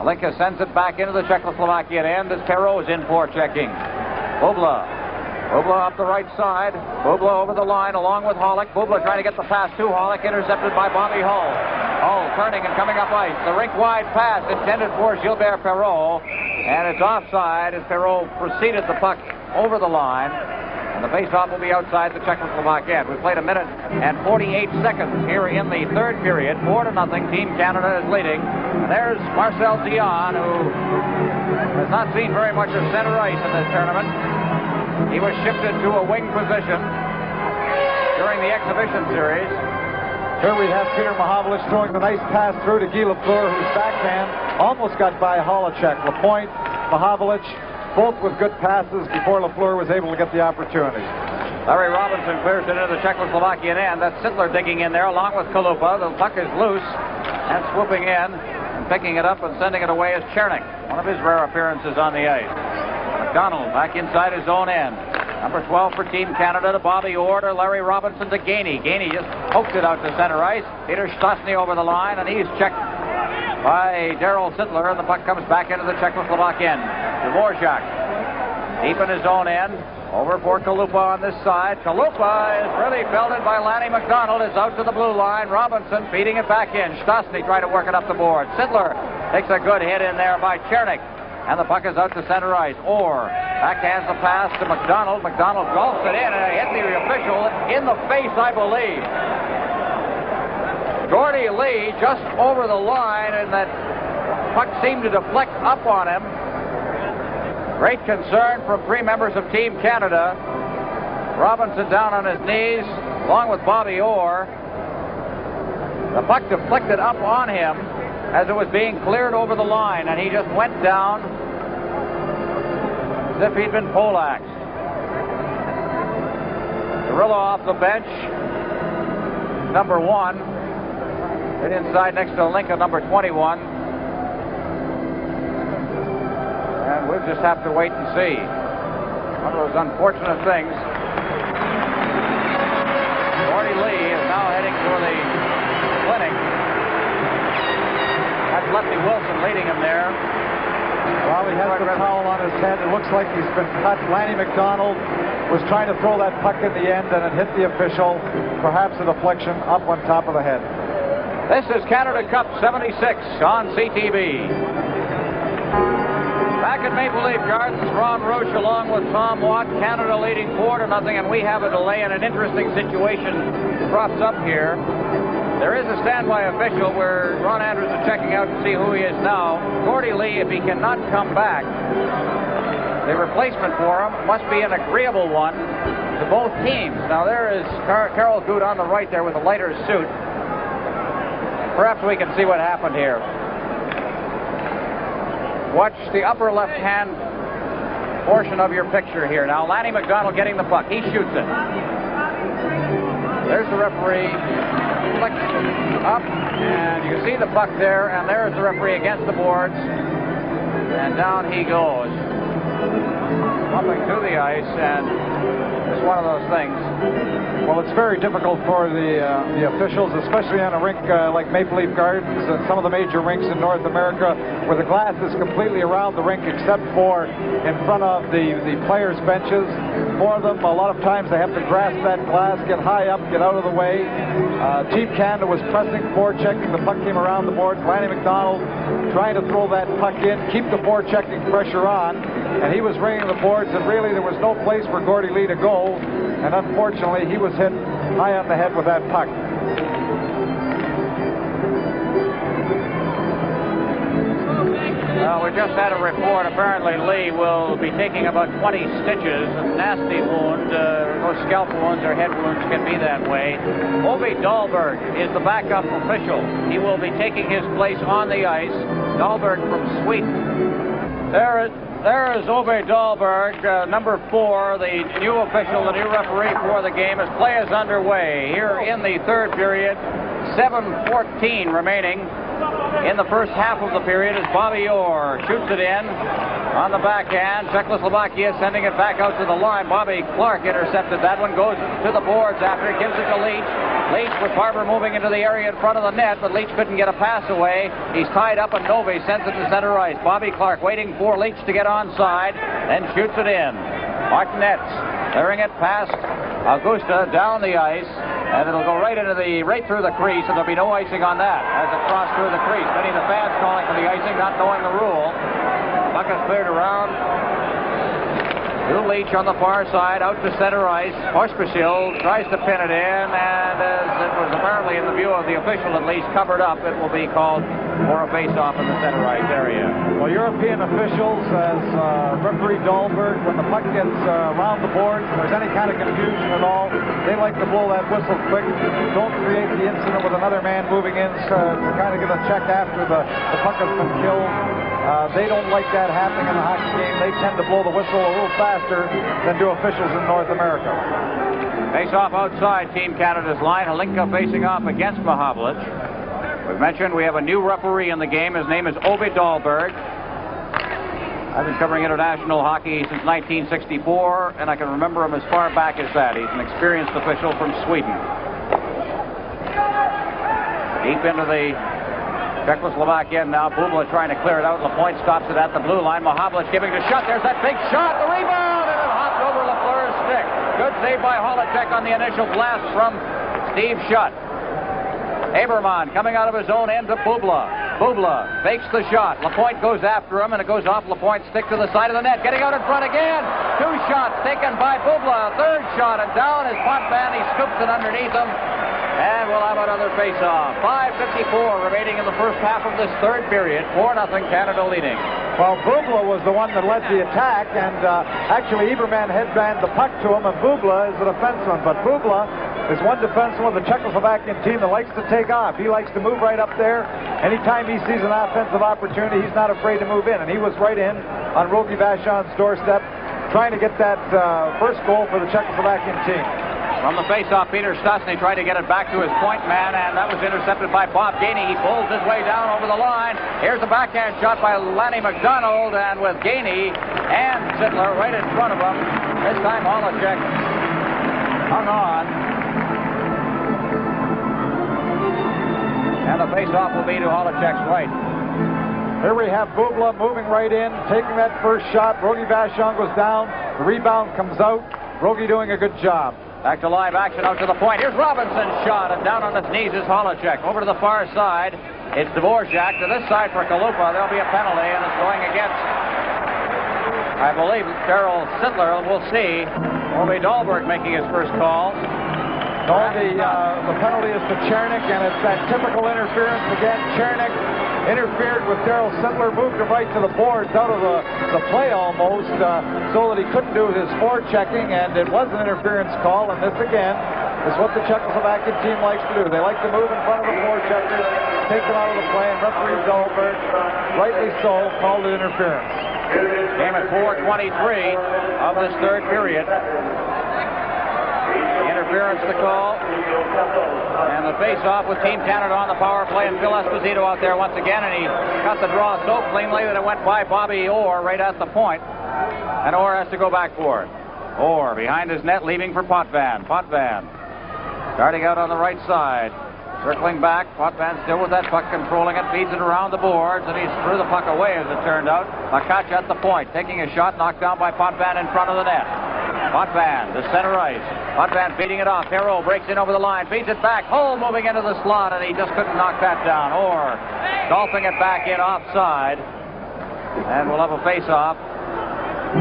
S2: Alenka sends it back into the Czechoslovakian end as Perreault's in for checking. Bubla up the right side. Bubla over the line along with Hollick. Bubla trying to get the pass to Hollick, intercepted by Bobby Hull. Hull turning and coming up ice. The rink-wide pass intended for Gilbert Perreault, and it's offside as Perreault preceded the puck over the line. And the face-off will be outside the Czechoslovak end. We've played 1 minute and 48 seconds here in the third period. 4-0. Team Canada is leading. And there's Marcel Dion, who has not seen very much of center ice in this tournament. He was shifted to a wing position during the exhibition series.
S3: Here we have Peter Mahavlich throwing the nice pass through to Guy Lafleur, whose backhand almost got by Holacek. Lapointe, Mahavlich, both with good passes before Lafleur was able to get the opportunity.
S2: Larry Robinson clears it into the Czechoslovakian end. That's Sittler digging in there along with Kalupa. The puck is loose and swooping in and picking it up and sending it away is Chernik. One of his rare appearances on the ice. McDonald back inside his own end. Number 12 for Team Canada to Bobby Orr to Larry Robinson to Gainey. Gainey just poked it out to center ice. Peter Stastny over the line, and he's checked by Darryl Sittler, and the puck comes back into the Czechoslovak end. Dvorak deep in his own end. Over for Kalupa on this side. Kalupa is really belted by Lanny McDonald. It's out to the blue line. Robinson feeding it back in. Stastny trying to work it up the board. Sittler takes a good hit in there by Chernik. And the puck is out to center ice. Orr backhands the pass to McDonald. McDonald golfs it in, and it hit the official in the face, I believe. Gordie Lee just over the line, and that puck seemed to deflect up on him. Great concern from 3 members of Team Canada. Robinson down on his knees, along with Bobby Orr. The puck deflected up on him as it was being cleared over the line, and he just went down as if he'd been poleaxed. Cirillo off the bench, number 1. Right inside next to Lincoln, number 21. And we'll just have to wait and see. One of those unfortunate things. Gordie Lee is now heading for the clinic. That's Lefty Wilson leading him there.
S3: Well, he has the towel on his head. It looks like he's been cut. Lanny McDonald was trying to throw that puck in the end, and it hit the official. Perhaps a deflection up on top of the head.
S2: This is Canada Cup 76 on CTV. Back at Maple Leaf Gardens, Ron Roche along with Tom Watt. Canada leading 4-0, and we have a delay, and an interesting situation crops up here. There is a standby official where Ron Andrews is checking out to see who he is now. Gordie Lee, if he cannot come back, the replacement for him must be an agreeable one to both teams. Now there is Carol Good on the right there with a lighter suit. Perhaps we can see what happened here. Watch the upper left-hand portion of your picture here. Now Lanny McDonald getting the puck. He shoots it. There's the referee. Flicks up, and you can see the puck there, and there's the referee against the boards, and down he goes. hopping to the ice, and it's one of those things.
S3: Well, it's very difficult for the officials, especially on a rink like Maple Leaf Gardens and some of the major rinks in North America, where the glass is completely around the rink except for in front of the players' benches. For them, a lot of times they have to grasp that glass, get high up, get out of the way. Team Canada was pressing, forechecking. The puck came around the boards. Lanny McDonald trying to throw that puck in, keep the forechecking pressure on, and he was ringing the boards, and really there was no place for Gordie Lee to go, and unfortunately he was hit high on the head with that puck.
S2: Well, we just had a report. Apparently Lee will be taking about 20 stitches. A nasty wound. Those scalp wounds or head wounds can be that way. Ovi Dahlberg is the backup official. He will be taking his place on the ice. Dahlberg from Sweden. There is Ovi Dahlberg, number 4, the new official, the new referee for the game, as play is underway. Here in the third period, 7:14 remaining. In the first half of the period, as Bobby Orr shoots it in on the backhand. Czechoslovakia sending it back out to the line. Bobby Clark intercepted that one, goes to the boards after it, gives it to Leach. Leach with Barber moving into the area in front of the net, but Leach couldn't get a pass away. He's tied up, and Novi sends it to center ice. Bobby Clark waiting for Leach to get onside, then shoots it in. Martinetz clearing it past Augusta down the ice, and it'll go right through the crease, and there'll be no icing on that as it crossed through the crease. Many of the fans calling for the icing, not knowing the rule. Puck is cleared around. To Leach on the far side, out to center ice. Pospisil tries to pin it in, and as it was apparently in the view of the official at least covered up, it will be called for a face-off in the center ice area.
S3: Well, European officials, as referee Dahlberg, when the puck gets around the boards, if there's any kind of confusion at all, they like to blow that whistle quick. Don't create the incident with another man moving in to kind of get a check after the puck has been killed. They don't like that happening in a hockey game. They tend to blow the whistle a little faster than do officials in North America.
S2: Face-off outside Team Canada's line. Halinka facing off against Mahavlich. We've mentioned we have a new referee in the game. His name is Ovi Dahlberg. I've been covering international hockey since 1964, and I can remember him as far back as that. He's an experienced official from Sweden. Deep into the Czechoslovakia now. Bubla trying to clear it out. Lapointe stops it at the blue line. Mahavlich giving the shot. There's that big shot. The rebound, and it hopped over Lafleur's stick. Good save by Holacek on the initial blast from Steve Schutt. Haberman coming out of his own end to Bubla. Bubla fakes the shot. Lapointe goes after him, and it goes off Lapointe's stick to the side of the net. Getting out in front again. 2 shots taken by Bubla. A third shot, and down is Potvin. He scoops it underneath him. And we'll have another face-off. 5:54 remaining in the first half of this third period. 4-0 Canada leading.
S3: Well, Bubla was the one that led the attack, and actually Eberman headband the puck to him, and Bubla is the defenseman. But Bubla is one defenseman with the Czechoslovakian team that likes to take off. He likes to move right up there. Anytime he sees an offensive opportunity, he's not afraid to move in. And he was right in on Rogie Vachon's doorstep, trying to get that first goal for the Czechoslovakian team.
S2: From the face-off, Peter Stastny tried to get it back to his point man, and that was intercepted by Bob Gainey. He pulls his way down over the line. Here's a backhand shot by Lanny McDonald, and with Gainey and Sittler right in front of him. This time Holacek hung on. And the face-off will be to Holacek's right.
S3: Here we have Bubla moving right in, taking that first shot. Rogie Vachon goes down. The rebound comes out. Rogie doing a good job.
S2: Back to live action out to the point. Here's Robinson's shot, and down on his knees is Holacek. Over to the far side, it's Dvorak. To this side for Kalupa, there'll be a penalty, and it's going against, I believe, Darryl Sittler. We'll see. Ovi Dahlberg making his first call.
S3: No, the penalty is to Chernik, and it's that typical interference again. Chernik interfered with Darryl Sittler, moved him right to the boards, out of the play almost, so that he couldn't do his forechecking, and it was an interference call, and this again is what the Czechoslovakian team likes to do. They like to move in front of the forecheckers, take them out of the play, and referee Dahlberg, rightly so, called it interference.
S2: Game at 4:23 of this third period. Interference to call, and the face-off with Team Canada on the power play, and Phil Esposito out there once again, and he cut the draw so cleanly that it went by Bobby Orr right at the point. And Orr has to go back for it. Orr behind his net, leaving for Potvin. Potvin starting out on the right side. Circling back, Potvin still with that puck, controlling it, feeds it around the boards, and he's threw the puck away as it turned out. Makacha at the point, taking a shot, knocked down by Potvin in front of the net. Potvin to center ice. Potvin feeding it off. Perreault breaks in over the line, feeds it back. Hull moving into the slot, and he just couldn't knock that down. Or golfing it back in offside. And we'll have a face-off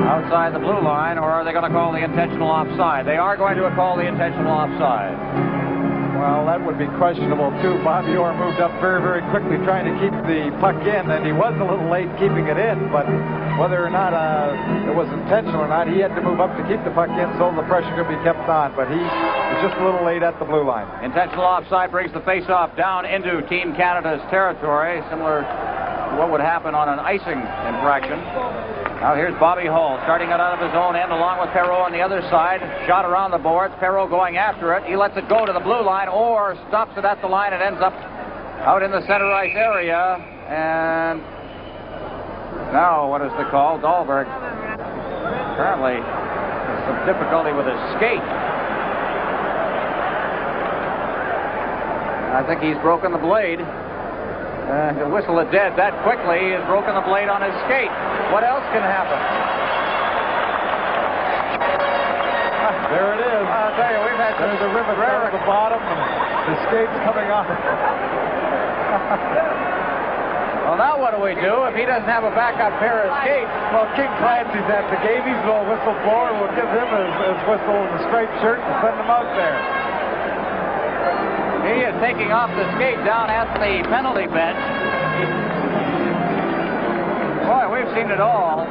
S2: outside the blue line, or are they going to call the intentional offside? They are going to call the intentional offside.
S3: Well, that would be questionable, too. Bobby Orr moved up very, very quickly trying to keep the puck in, and he was a little late keeping it in, but whether or not it was intentional or not, he had to move up to keep the puck in so the pressure could be kept on, but he was just a little late at the blue line.
S2: Intentional offside brings the face-off down into Team Canada's territory, similar to what would happen on an icing infraction. Now here's Bobby Hull starting it out of his own end along with Perreault on the other side. Shot around the boards. Perreault going after it. He lets it go to the blue line or stops it at the line. It ends up out in the center ice area. And now what is the call? Dahlberg apparently has some difficulty with his skate. I think he's broken the blade. To whistle it dead that quickly, he's broken the blade on his skate. What else can happen?
S3: There it is.
S2: I'll tell you, we've had
S3: There's a rivet there at the bottom, and the skate's coming off.
S2: Well, now what do we do if he doesn't have a backup pair of skates?
S3: Well, King Clancy's at the game. He's a little whistleblower. We'll give him his whistle and the striped shirt and send him out there.
S2: He is taking off the skate down at the penalty bench. Boy, we've seen it all.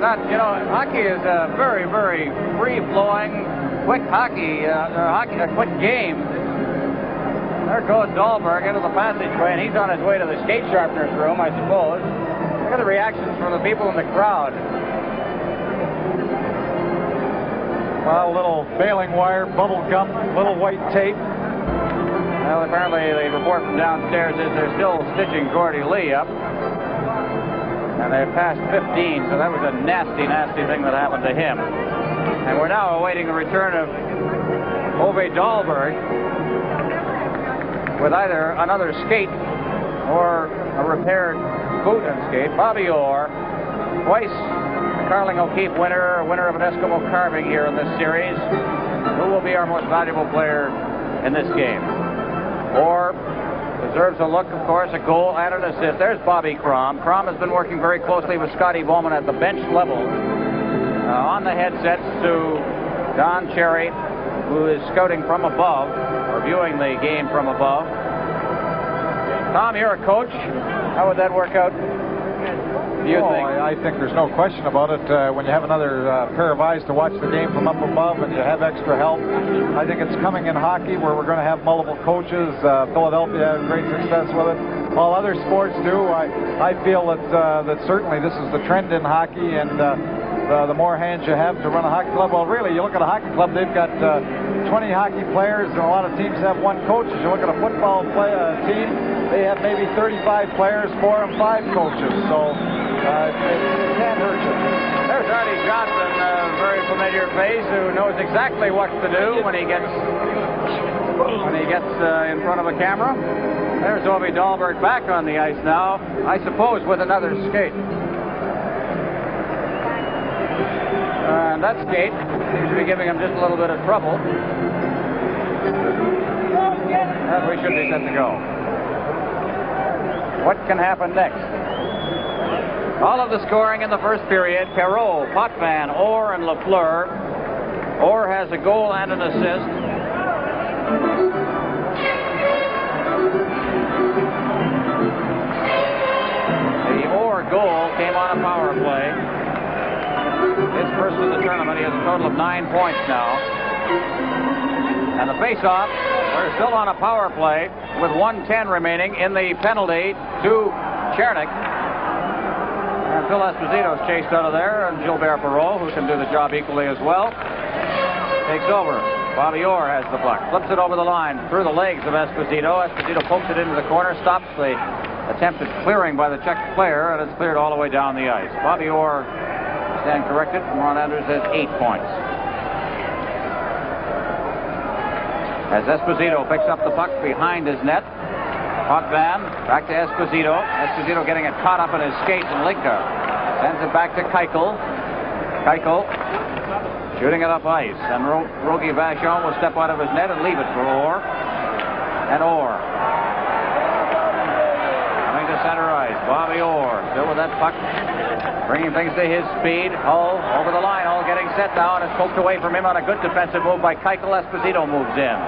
S2: Hockey is a very, very free-flowing, quick a quick game. There goes Dahlberg into the passageway, and he's on his way to the skate sharpener's room, I suppose. Look at the reactions from the people in the crowd.
S3: Well, a little baling wire, bubble gum, little white tape.
S2: Well, apparently the report from downstairs is they're still stitching Gordie Lee up. And they've passed 15, so that was a nasty, nasty thing that happened to him. And we're now awaiting the return of Ove Dahlberg with either another skate or a repaired boot and skate. Bobby Orr, twice Carling O'Keefe winner of an Eskimo carving here in this series. Who will be our most valuable player in this game? Orr deserves a look, of course, a goal and an assist. There's Bobby Crom. Crom has been working very closely with Scotty Bowman at the bench level. On the headsets to Don Cherry, who is scouting from above, or viewing the game from above. Tom, you're a coach. How would that work out? Do you think?
S3: I think there's no question about it. When you have another pair of eyes to watch the game from up above and you have extra help, I think it's coming in hockey where we're going to have multiple coaches. Philadelphia had great success with it. All other sports do. I feel that certainly this is the trend in hockey, and the more hands you have to run a hockey club. Well, really, you look at a hockey club, they've got 20 hockey players, and a lot of teams have one coach. As you look at a football team, they have maybe 35 players, 4 and 5 coaches. So it can't hurt you.
S2: There's Artie Johnson, a very familiar face who knows exactly what to do when he gets in front of a camera. There's Ove Dahlberg back on the ice now, I suppose with another skate. And that skate seems to be giving him just a little bit of trouble. And we should be set to go. What can happen next? All of the scoring in the first period: Perreault, Potvin, Orr, and Lafleur. Orr has a goal and an assist. The Orr goal came on a power play. His first of the tournament. He has a total of 9 points now. And the face-off, we're still on a power play with 1:10 remaining in the penalty to Chernik. And Phil Esposito's chased out of there, and Gilbert Perreault, who can do the job equally as well, takes over. Bobby Orr has the puck, flips it over the line through the legs of Esposito. Esposito pokes it into the corner, stops the attempted clearing by the Czech player, and it's cleared all the way down the ice. Bobby Orr, stand corrected, Ron Anders has 8 points. As Esposito picks up the puck behind his net. Potvin back to Esposito. Esposito getting it caught up in his skates, and Linka sends it back to Keuchel. Keuchel shooting it up ice, and Rogie Vachon will step out of his net and leave it for Orr. And Orr coming to center ice. Bobby Orr still with that puck, bringing things to his speed. Hull over the line. Hull getting set now, and it's poked away from him on a good defensive move by Keuchel. Esposito moves in.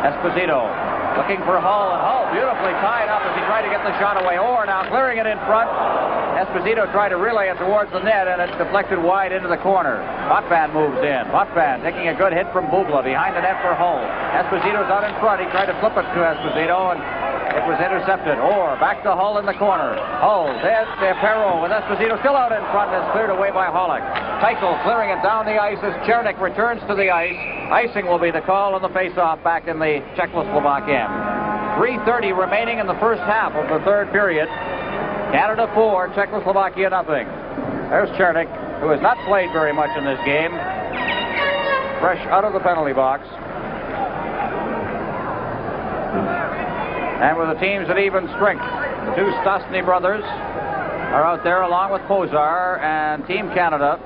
S2: Esposito looking for Hull, and Hull beautifully tied up as he tried to get the shot away. Orr now clearing it in front. Esposito tried to relay it towards the net, and it's deflected wide into the corner. Potvin moves in. Potvin taking a good hit from Bubla behind the net for Hull. Esposito's out in front. He tried to flip it to Esposito, and it was intercepted. Orr back to Hull in the corner. Hull, there's Perreault with Esposito still out in front, and it's cleared away by Hollick. Keuchel clearing it down the ice as Chernik returns to the ice. Icing will be the call on the face-off back in the Czechoslovak end. 3:30 remaining in the first half of the third period. Canada 4, Czechoslovakia nothing. There's Chernik, who has not played very much in this game. Fresh out of the penalty box. And with the teams at even strength, the two Stastny brothers are out there along with Pozar, and Team Canada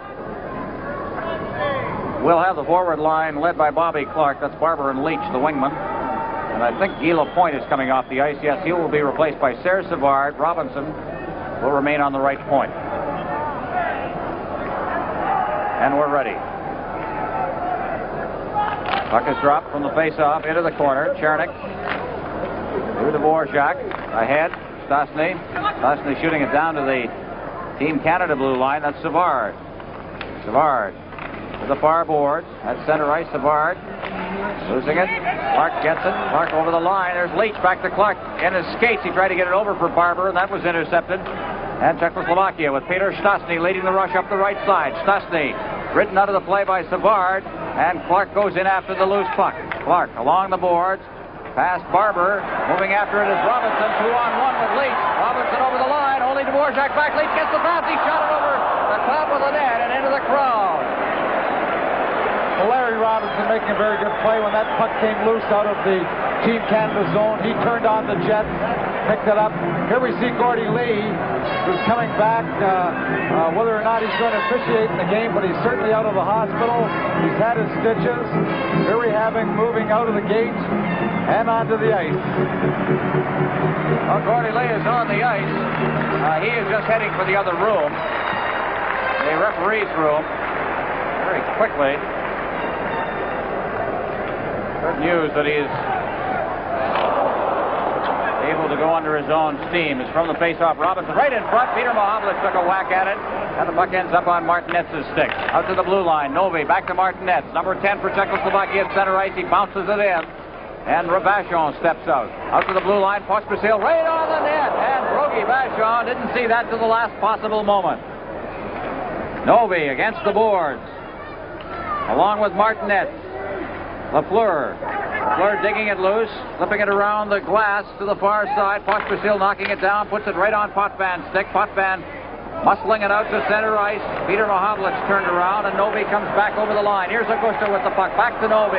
S2: will have the forward line led by Bobby Clark. That's Barber and Leach, the wingman. And I think Guy Lapointe is coming off the ice. Yes, he will be replaced by Serge Savard. Robinson will remain on the right point. And we're ready. Puck is dropped from the face-off into the corner. Chernik to Dvorak. Ahead, Stastny. Stastny shooting it down to the Team Canada blue line. That's Savard. Savard to the far boards. That's center ice. Savard losing it. Clark gets it. Clark over the line. There's Leach back to Clark in his skates. He tried to get it over for Barber, and that was intercepted. And Czechoslovakia with Peter Stastny leading the rush up the right side. Stastny ridden out of the play by Savard, and Clark goes in after the loose puck. Clark along the boards. Past Barber. Moving after it is Robinson. 2-on-1 with Leach. Robinson over the line. Only Dvorak back. Leach gets the pass. He shot it over the top of the net and into the crowd.
S3: Well, Larry Robinson making a very good play when that puck came loose out of the Team Canada zone. He turned on the jet, picked it up. Here we see Gordie Lee, who's coming back. Whether or not he's going to officiate in the game, but he's certainly out of the hospital. He's had his stitches. Here we have him moving out of the gate and onto the ice.
S2: Well, Gordie Lee is on the ice. He is just heading for the other room, the referee's room, very quickly. Good news that he is able to go under his own steam. Is from the face-off. Robinson right in front. Peter Mahovlich took a whack at it, and the puck ends up on Martinez's stick. Out to the blue line. Novi back to Martinez. Number 10 for Czechoslovakia at center ice. He bounces it in, and Vachon steps out. Out to the blue line. Pospisil right on the net, and Rogie Vachon didn't see that to the last possible moment. Novi against the boards, along with Martinez. Lafleur digging it loose, flipping it around the glass to the far side. Pospisil knocking it down, puts it right on Potvin's stick. Potvin muscling it out to center ice. Peter Mahovlich turned around, and Novi comes back over the line. Here's Augusta with the puck. Back to Novi.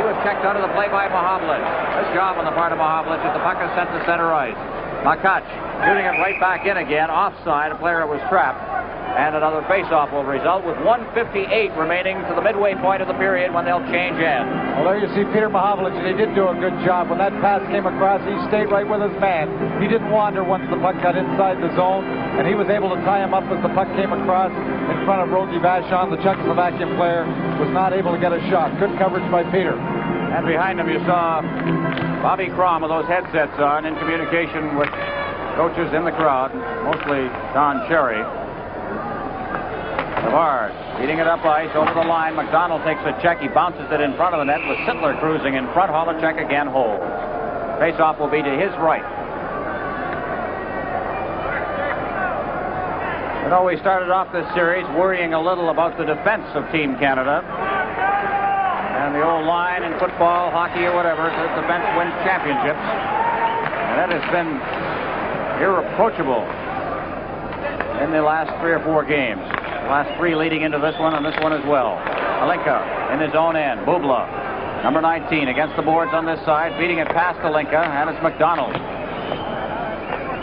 S2: He was checked out of the play by Mahovlich. Good job on the part of Mahovlich as the puck is sent to center ice. Makach shooting it right back in again. Offside. A player was trapped. And another face-off will result with 1:58 remaining to the midway point of the period when they'll change ends.
S3: Well, there you see Peter Mahovlich, and he did do a good job. When that pass came across, he stayed right with his man. He didn't wander once the puck got inside the zone, and he was able to tie him up as the puck came across in front of Rogie Vachon. The Czechoslovakian player was not able to get a shot. Good coverage by Peter.
S2: And behind him you saw Bobby Crom with those headsets on in communication with coaches in the crowd, mostly Don Cherry. Savard beating it up ice over the line. McDonald takes a check. He bounces it in front of the net with Sittler cruising in front. Holacek again holds. Face-off will be to his right. You know, we started off this series worrying a little about the defense of Team Canada. And the old line in football, hockey, or whatever, the defense wins championships. And that has been irreproachable in the last 3 or 4 games. The last 3 leading into this one and this one as well. Alinka in his own end. Bubla, number 19, against the boards on this side, beating it past Alinka, and it's McDonald.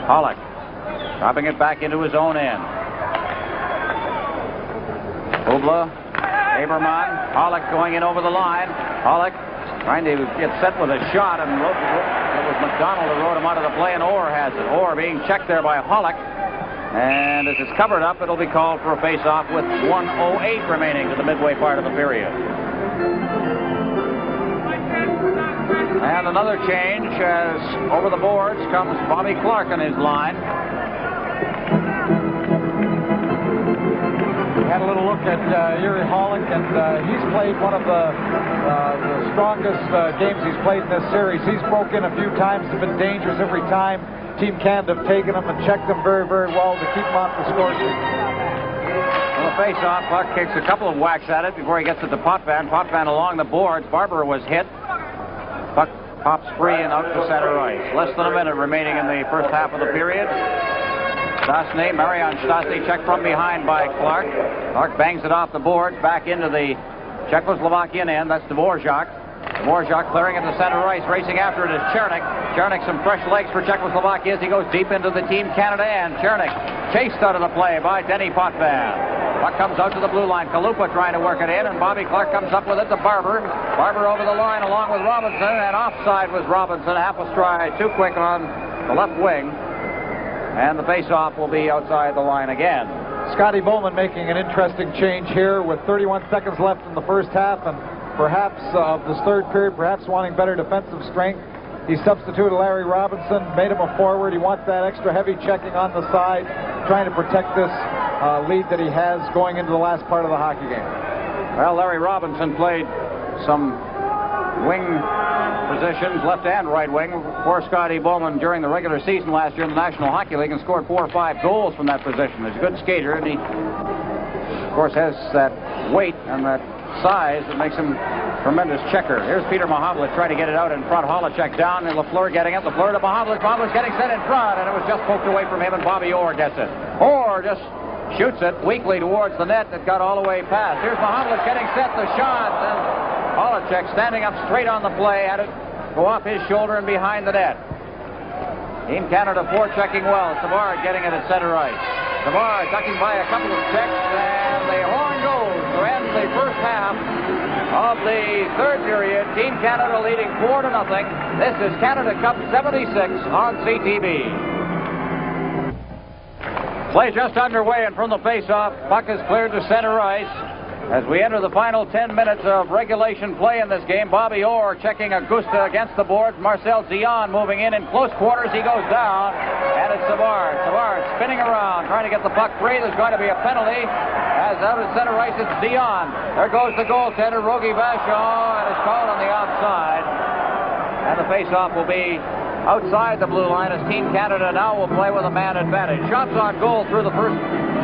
S2: Pollock dropping it back into his own end. Bubla, Aberman, Pollock going in over the line. Pollock trying to get set with a shot, and it was McDonald who rode him out of the play, and Orr has it. Orr being checked there by Pollock. And as it's covered up, it'll be called for a face-off with 1:08 remaining to the midway part of the period. And another change as over the boards comes Bobby Clark on his line.
S3: We had a little look at Erie Hollick, and he's played one of the strongest games he's played in this series. He's broke in a few times, have been dangerous every time. Team Canada have taken him and checked him very, very well to keep him off the score sheet.
S2: Well, the face-off, Buck kicks a couple of whacks at it before he gets it to Potvin. Potvin along the boards. Barber was hit. Buck pops free and out to center ice. Less than a minute remaining in the first half of the period. Stastny, Marian Stastny, checked from behind by Clark. Clark bangs it off the boards back into the Czechoslovakian end. That's Dvorak. Dvorak clearing into center ice. Racing after it is Chernik. Chernik, some fresh legs for Czechoslovakia as he goes deep into the Team Canada end. Chernik chased out of the play by Denny Potvin. Puck comes out to the blue line. Kalupa trying to work it in, and Bobby Clark comes up with it to Barber. Barber over the line along with Robinson, and offside was Robinson. Half a stride too quick on the left wing. And the face-off will be outside the line again.
S3: Scotty Bowman making an interesting change here with 31 seconds left in the first half, and perhaps of this third period, perhaps wanting better defensive strength. He substituted Larry Robinson, made him a forward. He wants that extra heavy checking on the side, trying to protect this lead that he has going into the last part of the hockey game.
S2: Well, Larry Robinson played some wing positions, left and right wing, for Scotty Bowman during the regular season last year in the National Hockey League, and scored 4 or 5 goals from that position. He's a good skater, and he, of course, has that weight and that size that makes him a tremendous checker. Here's Peter Mahovlich trying to get it out in front. Holochek down, and Lafleur getting it. Lafleur to Mahovlich. Mahovlich getting set in front, and it was just poked away from him, and Bobby Orr gets it. Orr just shoots it weakly towards the net that got all the way past. Here's Mahovlich getting set, the shot, and Holochek standing up straight on the play, had it go off his shoulder and behind the net. Team Canada forechecking well. Savard getting it at center ice. Savard ducking by a couple of checks, and the horn goes to end the first half of the third period. Team Canada leading 4-0. This is Canada Cup 76 on CTV. Play just underway, and from the face-off, puck is cleared to center ice. As we enter the final 10 minutes of regulation play in this game, Bobby Orr checking Augusta against the boards. Marcel Zion moving in close quarters. He goes down, and it's Savard. Savard spinning around, trying to get the puck free. There's going to be a penalty. As out at center ice, it's Zion. There goes the goaltender, Rogie Vachon, and it's called on the outside. And the face-off will be outside the blue line as Team Canada now will play with a man advantage. Shots on goal through the first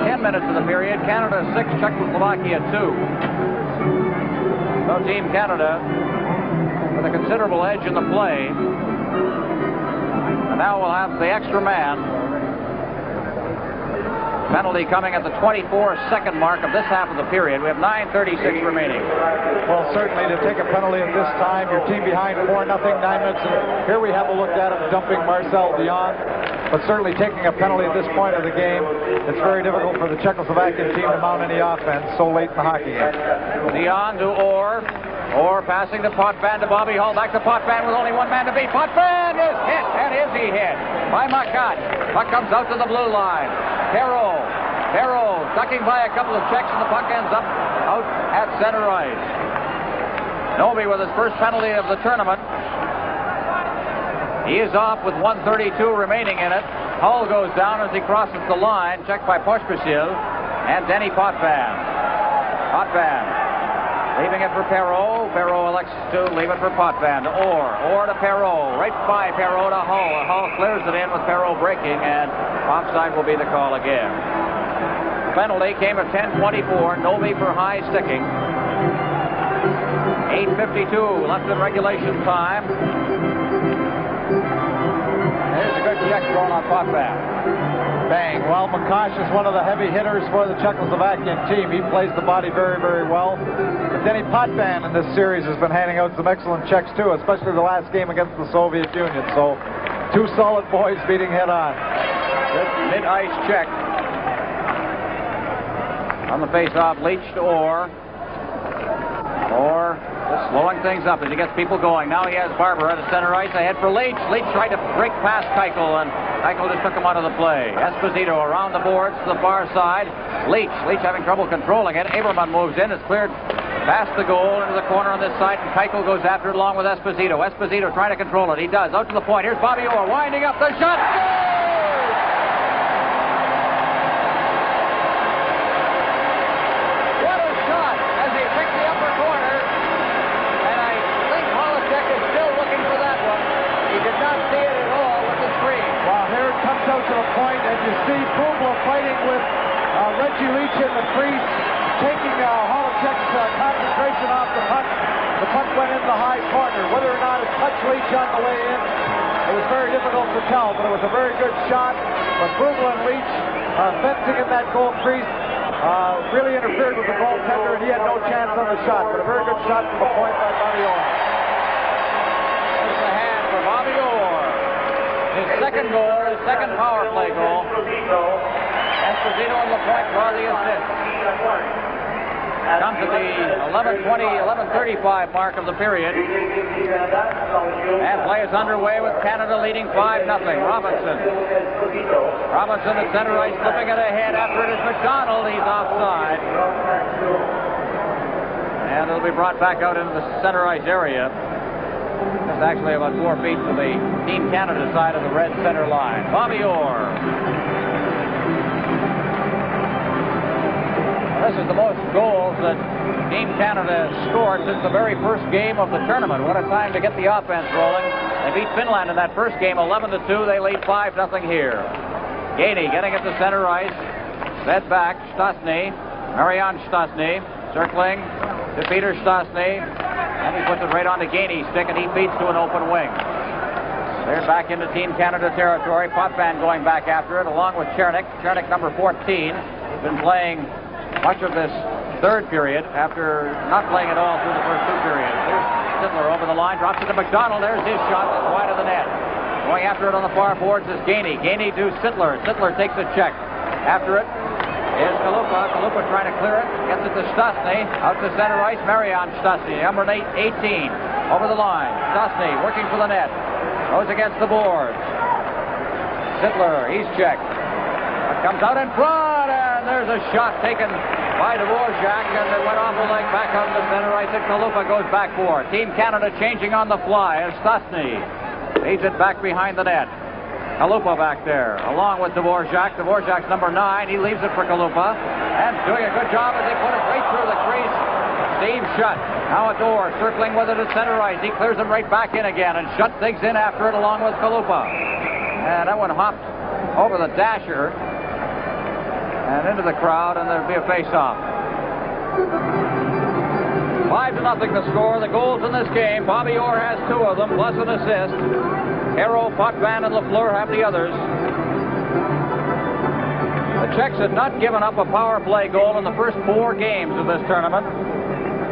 S2: 10 minutes of the period. Canada 6, Czechoslovakia 2. So Team Canada with a considerable edge in the play. And now we'll have the extra man. Penalty coming at the 24-second mark of this half of the period. We have 9:36 remaining.
S3: Well, certainly to take a penalty at this time, your team behind 4-0, 9 minutes. And here we have a look at him dumping Marcel Dion. But certainly taking a penalty at this point of the game, it's very difficult for the Czechoslovakian team to mount any offense so late in the hockey game.
S2: Dion to Orr. Orr passing to Potvin to Bobby Hull. Back to Potvin with only one man to beat. Potvin is hit, and is he hit by Makat. Puck comes out to the blue line. Perreault ducking by a couple of checks, and the puck ends up out at center ice. Noby with his first penalty of the tournament. He is off with 1:32 remaining in it. Hull goes down as he crosses the line, checked by Pospisil and Denny Potvin. Potvin leaving it for Perreault. Perreault elects to leave it for Potvin to Orr. Orr to Perreault. Right by Perreault to Hull. Hull clears it in with Perreault breaking, and offside will be the call again. The penalty came at 10:24. Noby for high sticking. 8:52 left in regulation time. There's a good check thrown on Potvin.
S3: Bang. Well, McCosh is one of the heavy hitters for the Czechoslovakian team. He plays the body very, very well. But Denny Potvin in this series has been handing out some excellent checks, too, especially the last game against the Soviet Union. So, two solid boys beating head-on.
S2: Good mid-ice check. On the face-off, Leach to Orr. Orr just slowing things up as he gets people going. Now he has Barber at the center ice. Ahead for Leach. Leach tried to break past Keuchel, and Keuchel just took him out of the play. Esposito around the boards to the far side. Leach having trouble controlling it. Aberman moves in. It's cleared past the goal into the corner on this side, and Keuchel goes after it along with Esposito. Esposito trying to control it. He does. Out to the point. Here's Bobby Orr winding up the shot.
S3: Out to the point, and you see Bubla fighting with Reggie Leach in the crease, taking Holacek's concentration off the puck. The puck went in the high corner. Whether or not it touched Leach on the way in, it was very difficult to tell, but it was a very good shot. But Bubla and Leach fencing in that goal crease really interfered with the goaltender, and he had no chance on the shot. But a very good shot from the point by Bobby Orr.
S2: There's the hand for Bobby Orr. His second goal, his second power play goal. Esposito on the point draw the assist. Come to the 11:35 mark of the period. And play is underway with Canada leading 5-0. Robinson at center ice, slipping it ahead. After it is McDonald. He's offside. And it'll be brought back out into the center ice area. It's actually about 4 feet to the Team Canada side of the red center line. Bobby Orr. This is the most goals that Team Canada has scored since the very first game of the tournament. What a time to get the offense rolling. They beat Finland in that first game 11-2. They lead 5-0 here. Gainey getting it to center ice. Fed back. Stastny. Marian Stastny circling to Peter Stastny. And he puts it right on the Gainey stick, and he feeds to an open wing. They're back into Team Canada territory. Potvin going back after it, along with Chernik. Chernik, number 14, been playing much of this third period after not playing at all through the first 2 periods. Here's Sittler over the line, drops it to McDonald. There's his shot, that's wide of the net. Going after it on the far boards is Gainey. Gainey to Sittler. Sittler takes a check. After it is Kalupa. Kalupa trying to clear it. Gets it to Stastny. Out to center ice. Marian Stastny, number 18. Over the line. Stastny working for the net. Goes against the board. Sittler, he's checked. It comes out in front, and there's a shot taken by Dvorak, and it went off the leg back out to center ice, and Kalupa goes back for it. Team Canada changing on the fly as Stastny leads it back behind the net. Kalupa back there, along with Dvorak. Dvorak's number 9. He leaves it for Kalupa, and doing a good job as they put it right through the crease. Steve Shutt now at Orr, circling with it at center ice. He clears it right back in again, and Shutt digs in after it along with Kalupa. And that one hopped over the dasher and into the crowd, and there'll be a face-off. 5-0 the score. The goals in this game. Bobby Orr has 2 of them, plus an assist. Hero, Potvin, and Lafleur have the others. The Czechs had not given up a power play goal in the first 4 games of this tournament.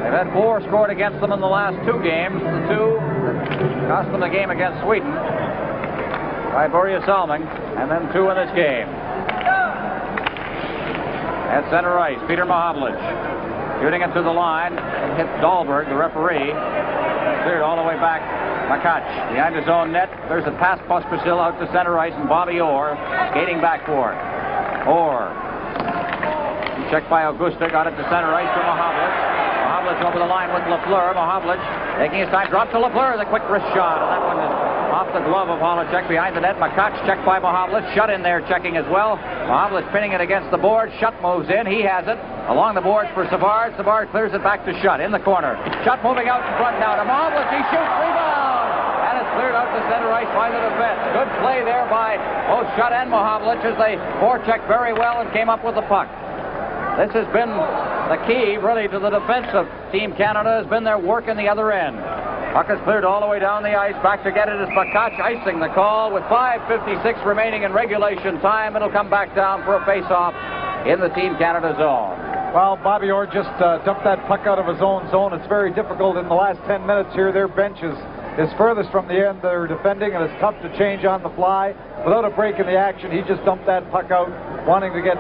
S2: They've had 4 scored against them in the last 2 games. The 2 cost them the game against Sweden by Börje Salming, and then 2 in this game. At center ice, Peter Mahovlich shooting it to the line. It hit Dahlberg, the referee. Cleared all the way back. Makach behind his own net. There's a pass Pospisil out to center ice, and Bobby Orr skating back for it. Orr. Checked by Augusta. Got it to center ice for Mahovlich. Mahovlich over the line with Lafleur. Mahovlich taking his time. Drop to Lafleur. The quick wrist shot. And that one is off the glove of Holacek behind the net. Makach checked by Mahovlich. Shutt in there checking as well. Mahovlich pinning it against the board. Shutt moves in. He has it. Along the boards for Savard. Savard clears it back to Shutt in the corner. Shutt moving out in front now to Mahovlich. He shoots. Rebound. And it's cleared out to center ice by the defense. Good play there by both Shutt and Mahovlich as they forechecked very well and came up with the puck. This has been the key, really, to the defense of Team Canada, has been their work in the other end. Puck is cleared all the way down the ice. Back to get it is Bakach, icing the call with 5:56 remaining in regulation time. It'll come back down for a face-off in the Team Canada zone.
S3: Well, Bobby Orr just dumped that puck out of his own zone. It's very difficult in the last 10 minutes here. Their bench is furthest from the end they're defending, and it's tough to change on the fly. Without a break in the action, he just dumped that puck out, wanting to get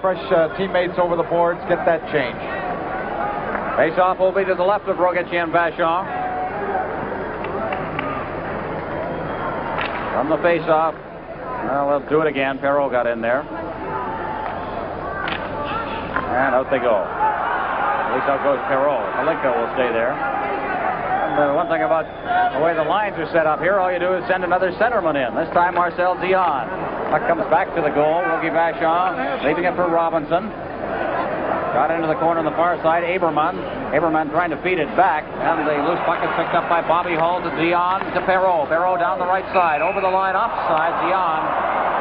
S3: fresh teammates over the boards, get that change.
S2: Face-off will be to the left of Rogic and Vachon. From the face-off, well, they'll do it again. Perreault got in there. And out they go. At least out goes Perreault. Malenko will stay there. And one thing about the way the lines are set up here, all you do is send another centerman in. This time Marcel Dion. Puck comes back to the goal. Rogie Vachon leaving it for Robinson. Got into the corner on the far side. Aberman trying to feed it back. And the loose puck is picked up by Bobby Hull to Dion to Perreault. Perreault down the right side. Over the line offside. Dion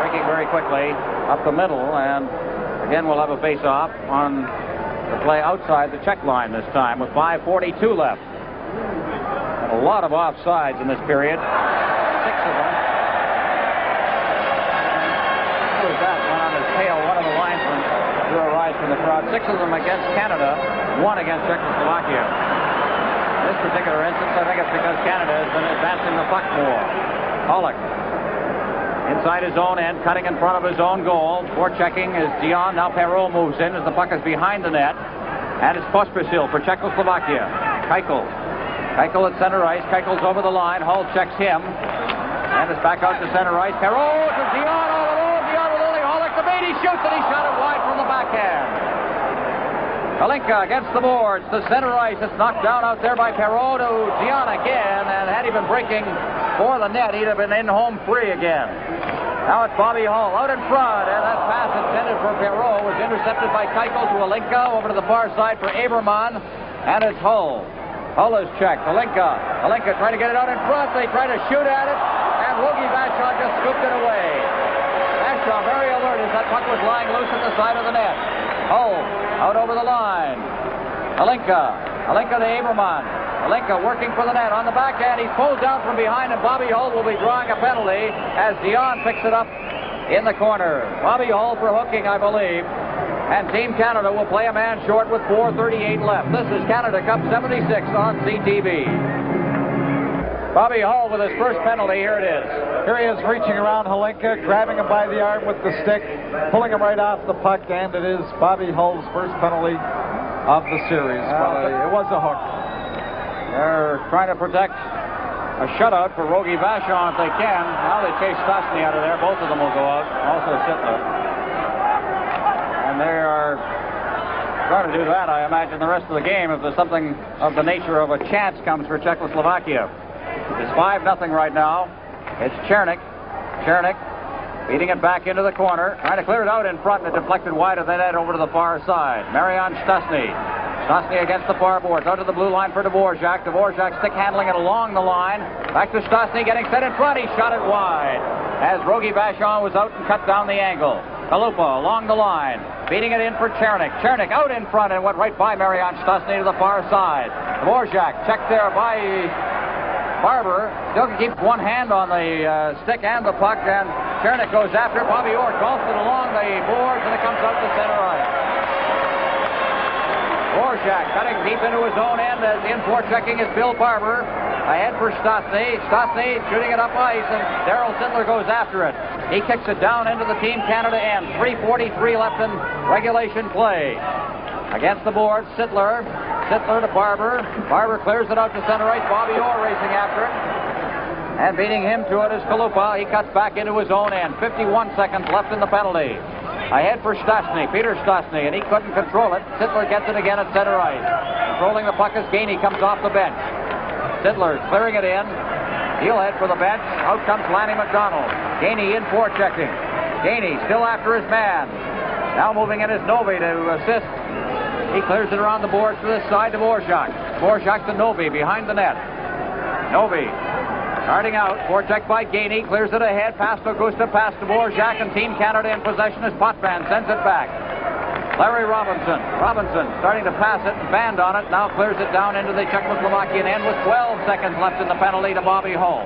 S2: breaking very quickly up the middle. And again, we'll have a face-off on the play outside the check line this time with 5:42 left. A lot of offsides in this period. 6 of them. Who was that? One on his tail. One of the linesmen drew a rise from the crowd. 6 of them against Canada. 1 against Czechoslovakia. In this particular instance, I think it's because Canada has been advancing the puck more. Pollock. Inside his own end, cutting in front of his own goal. Forechecking is Dion. Now Perreault moves in as the puck is behind the net. And it's Pospisil for Czechoslovakia. Keuchel at center ice. Keichel's over the line. Hull checks him. And it's back out to center ice. Perreault to Dion all alone. Dion with only Hollick. The bait. He shoots and he shot it wide from the backhand. Kalinka against the boards to center ice. It's knocked down out there by Perreault to Dion again. And had he been breaking for the net, he'd have been in home free again. Now it's Bobby Hull out in front. And that pass intended for Perreault was intercepted by Keuchel to Alinka. Over to the far side for Aberman. And it's Hull. Hull is checked. Alinka trying to get it out in front. They try to shoot at it. And Rogie Vachon just scooped it away. Vachon very alert as that puck was lying loose at the side of the net. Hull out over the line. Alinka to Aberman. Alinka working for the net on the backhand. He's pulled down from behind, and Bobby Hull will be drawing a penalty as Dion picks it up in the corner. Bobby Hull for hooking, I believe. And Team Canada will play a man short with 4:38 left. This is Canada Cup 76 on CTV. Bobby Hull with his first penalty. Here it is.
S3: Here he is reaching around Holinka, grabbing him by the arm with the stick, pulling him right off the puck, and it is Bobby Hull's first penalty of the series. It was a hook.
S2: They're trying to protect a shutout for Rogie Vachon if they can. Now they chase Stastny out of there. Both of them will go out. Also Sittler. And they are trying to do that, I imagine, the rest of the game if there's something of the nature of a chance comes for Czechoslovakia. It's 5-0 right now. It's Chernik. Chernik feeding it back into the corner. Trying to clear it out in front and it deflected wide of the net over to the far side. Marian Stastny. Stastny against the far boards. Out to the blue line for Dvorak. Dvorak stick handling it along the line. Back to Stastny getting set in front. He shot it wide as Rogie Vachon was out and cut down the angle. Kalupa along the line, feeding it in for Chernik. Chernik out in front and went right by Marian Stastny to the far side. Dvorak checked there by Barber. Still can keep one hand on the stick and the puck, and Chernik goes after it. Bobby Orr golfs it along the boards, and it comes out to center ice. Dvorak cutting deep into his own end as in forechecking is Bill Barber. Ahead for Stastny. Stastny shooting it up ice, and Darryl Sittler goes after it. He kicks it down into the Team Canada end. 3:43 left in regulation play. Against the board, Sittler to Barber. Barber clears it out to center ice. Bobby Orr racing after it. And beating him to it is Kalupa. He cuts back into his own end. 51 seconds left in the penalty. Ahead for Stastny, Peter Stastny, and he couldn't control it. Sittler gets it again at center ice. Controlling the puck as Gainey comes off the bench. Sittler clearing it in. He'll head for the bench. Out comes Lanny McDonald. Gainey in forechecking. Gainey still after his man. Now moving in is Novi to assist. He clears it around the boards to this side to Dvorak. Dvorak to Novi behind the net. Novi starting out. Forecheck by Gainey. Clears it ahead. Past Augusta. Past Dvorak. And Team Canada in possession as Potvin sends it back. Larry Robinson. Robinson starting to pass it and band on it. Now clears it down into the Czechoslovakian end with 12 seconds left in the penalty to Bobby Hull.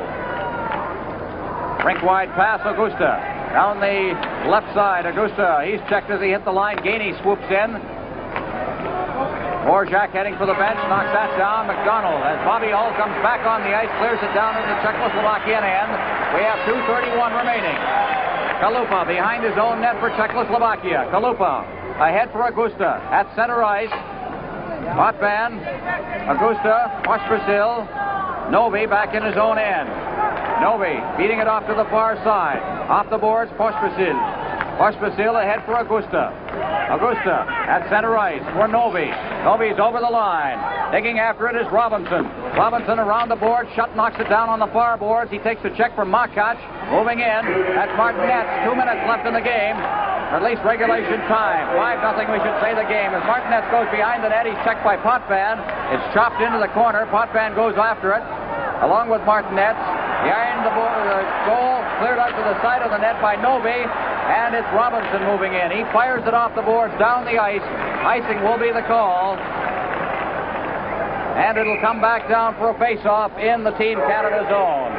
S2: Rink-wide pass, Augusta. Down the left side, Augusta. He's checked as he hit the line. Gainey swoops in. Borjak heading for the bench. Knocks that down. McDonald, as Bobby Hull comes back on the ice, clears it down into the Czechoslovakian end. We have 2:31 remaining. Kalupa behind his own net for Czechoslovakia. Kalupa ahead for Augusta at center ice. Potvin, Augusta, Pospisil, Novi back in his own end. Novi beating it off to the far side. Off the boards, Pospisil. Pospisil ahead for Augusta. Augusta at center ice for Novi. Novi's over the line. Digging after it is Robinson. Robinson around the board. Shutt knocks it down on the far boards. He takes the check from Makac. Moving in. That's Martinez. 2 minutes left in the game. Or at least regulation time. 5-0 we should say the game. As Martinez goes behind the net, he's checked by Potvin. It's chopped into the corner. Potvin goes after it, along with Martinez. Behind the goal, cleared out to the side of the net by Novi, and it's Robinson moving in. He fires it off the boards down the ice. Icing will be the call. And it'll come back down for a face-off in the Team Canada zone.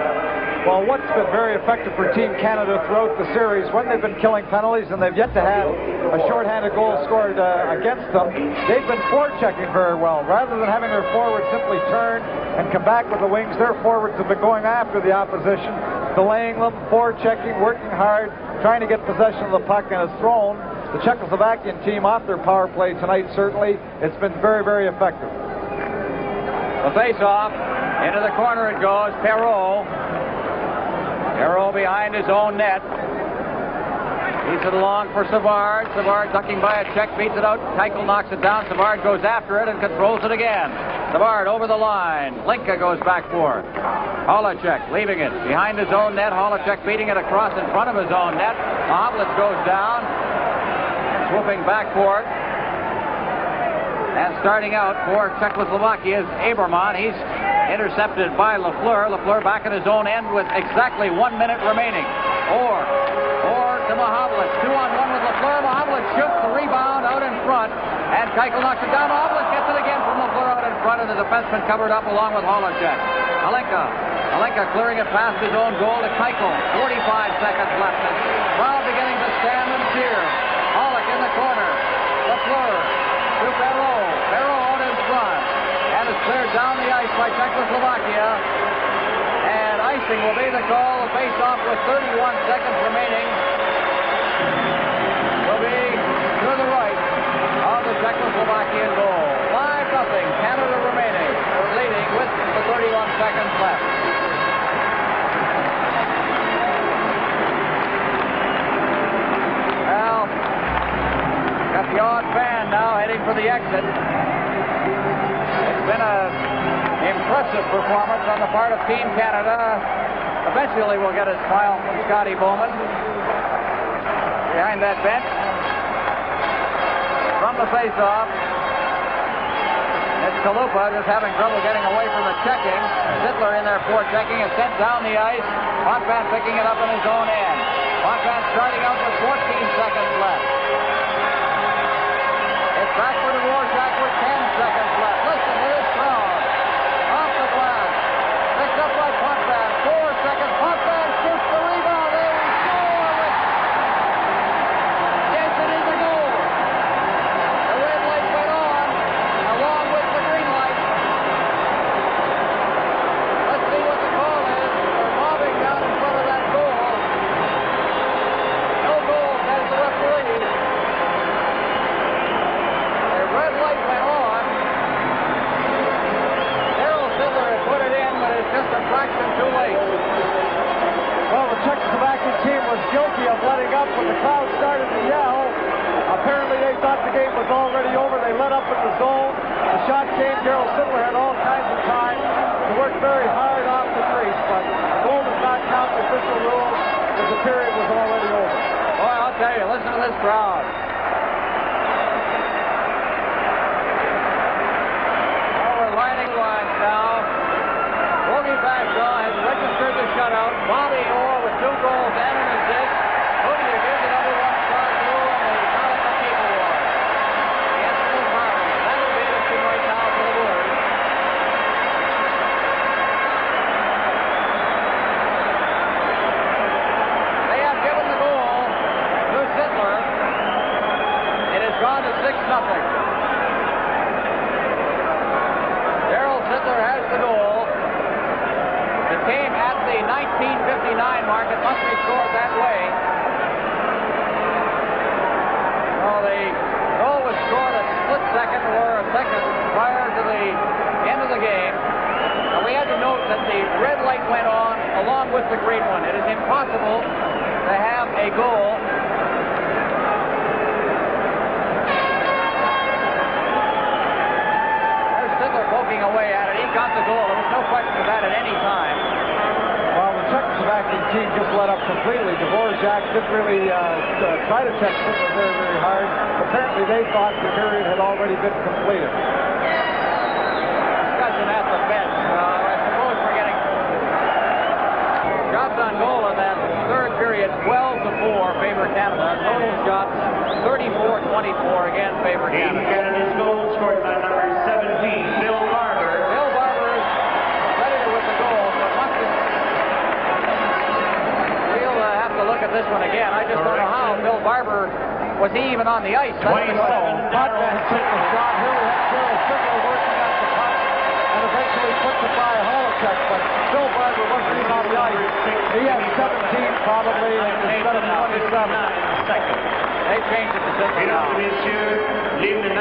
S3: Well, what's been very effective for Team Canada throughout the series, when they've been killing penalties and they've yet to have a shorthanded goal scored against them, they've been forechecking very well. Rather than having their forwards simply turn and come back with the wings, their forwards have been going after the opposition, delaying them, forechecking, working hard, trying to get possession of the puck, and has thrown the Czechoslovakian team off their power play tonight. Certainly, it's been very, very effective.
S2: The face-off, into the corner it goes. Perreault behind his own net. Beats it along for Savard. Savard ducking by a check, beats it out. Keichel knocks it down. Savard goes after it and controls it again. Savard over the line. Linka goes back for it. Holacek leaving it behind his own net. Holacek beating it across in front of his own net. Mahavlich goes down. Swooping back for it. And starting out for Czechoslovakia is Aberman. He's intercepted by Lafleur. Lafleur back at his own end with exactly 1 minute remaining. Or to Mahavlich. 2-on-1 with Lafleur. Mahavlich shoots the rebound out in front. And Keichel knocks it down. Mahavlich gets it again from Lafleur out in front. And the defenseman covered up along with Holacek. Alenka clearing it past his own goal to Keichel. 45 seconds left. Crowd beginning to stand and cheer. Hollick in the corner. Lafleur to Perreault. Perreault out in front. And it's cleared down the ice by Czechoslovakia. And icing will be the call. The face-off with 31 seconds remaining will be to the right of the Czechoslovakian goal. 5-0. Canada remaining. Leading with the 31 seconds left. Well, got the odd fan now heading for the exit. It's been an impressive performance on the part of Team Canada. Eventually we'll get a smile from Scotty Bowman behind that bench. From the face-off, it's Kalupa just having trouble getting away from the checking. Sittler in there for checking and sent down the ice. Potvin picking it up in his own end. Potvin starting out with 14 seconds left. It's back for the Dvorak with 10 seconds left. Listen to this crowd. Off the glass. Picked up by Potvin. 4 seconds. Potvin shoots the rebound. There we score. Yes, it is a goal. The red light went on along with the green light. Let's see what the call is. They're bobbing down in front of that goal. No goal, says the referee. The red light went on. Daryl Sittler had put it in, but it's just a fraction too late.
S3: Well, the Czechoslovakian team was guilty of letting up when the crowd started to yell. Apparently they thought the game was already over. They let up in the zone. The shot came. Daryl Sittler had all kinds of time to work very hard off the crease, but the goal does not count the official rules because the period was already over.
S2: Boy, I'll tell you, listen to this crowd. Oh, we're lining lines now. Bogey Bagshaw has registered the shutout. Bobby Orr with 2 goals and an assist. Who do you give the number 1 star to in the Canada People Award?
S1: Darrell Sittler has the goal. It came at the 19:59 mark. It must be scored that way. Well, the goal was scored a split second or a second prior to the end of the game. And we had to note that the red light went on along with the green one. It is impossible to have a goal poking away at it. He got the goal. There was no question of that at any time.
S3: Well, the Czechoslovakian team just let up completely. Dvorak didn't really try to check Sittler very, very hard. Apparently, they thought the period had already been completed.
S1: Discussion at the bench. I suppose we're getting shots on goal in that third period. 12-4 favor Canada. Total shots 34-24 again favor Canada.
S4: Canada's goal scored by number 17, Bill Barber.
S1: Bill Barber is credited with the goal, but we'll have to look at this one again. I just don't know how Bill Barber was he even on the ice. That's the goal.
S3: Potvin took the shot. Here we have Darrell Sittler working at the puck and eventually puts it by Holacek, but Bill Barber wasn't even on the ice. He had 17 probably instead of 27.
S1: They changed it to 60 now.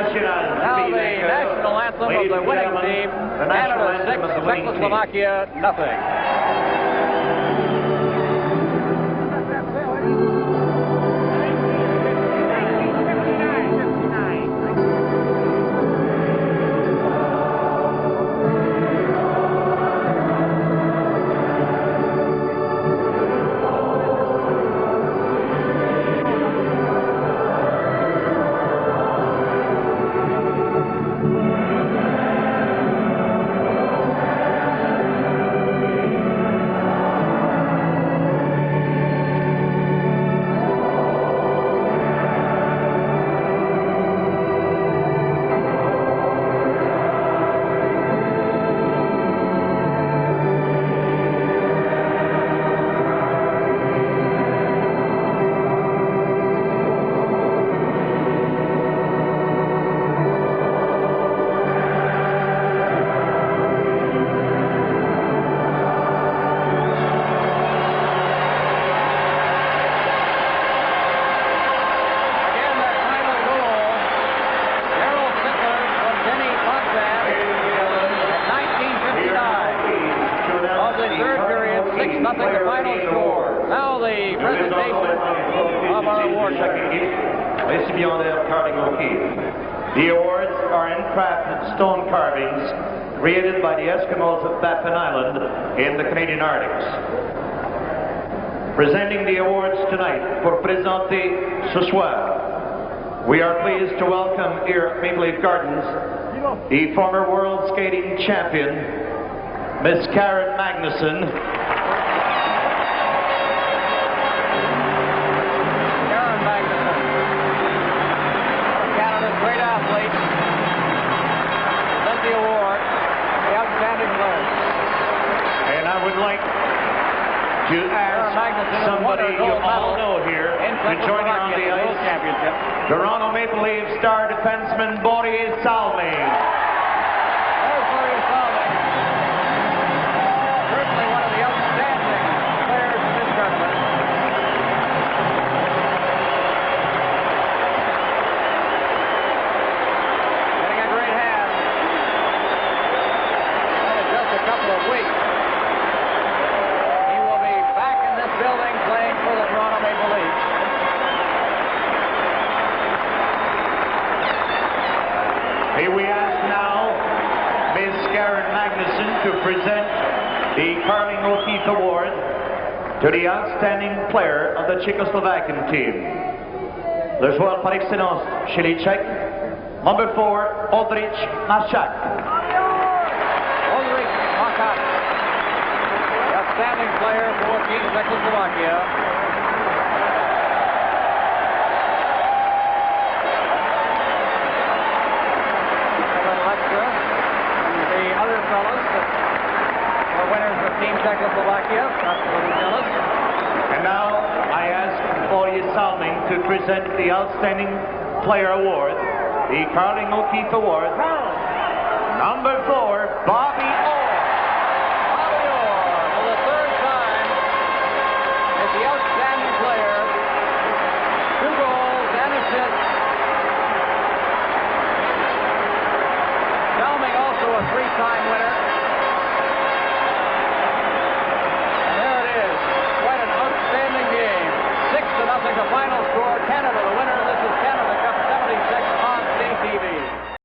S1: Now the national anthem of the winning team, Canada 6, Czechoslovakia nothing.
S4: The awards are handcrafted stone carvings created by the Eskimos of Baffin Island in the Canadian Arctics. Presenting the awards tonight for présenter ce soir, we are pleased to welcome here at Maple Leaf Gardens the former world skating champion, Miss Karen Magnuson. To ask somebody you all know here to join on the ice, Toronto Maple Leaf star defenseman Boris Salmi.
S1: There's Boris Salmi. Certainly one of the outstanding players in this tournament. Getting a great hand. That is just a couple of weeks. Building playing for the Toronto Maple Leafs.
S4: May we ask now Ms. Karen Magnuson to present the Carling O'Keefe Award to the outstanding player of the Czechoslovakian team. Le joueur par excellence chez les Tchèques, number 4, Oldrich Machak.
S1: Oldrich Machak. Outstanding player for Team Czechoslovakia. A little extra. And the other fellas that were winners of Team Czechoslovakia, not a little jealous.
S4: And now I ask Boris Salmi to present the Outstanding Player Award the Carling O'Keefe Award. Number 4, Bobby O.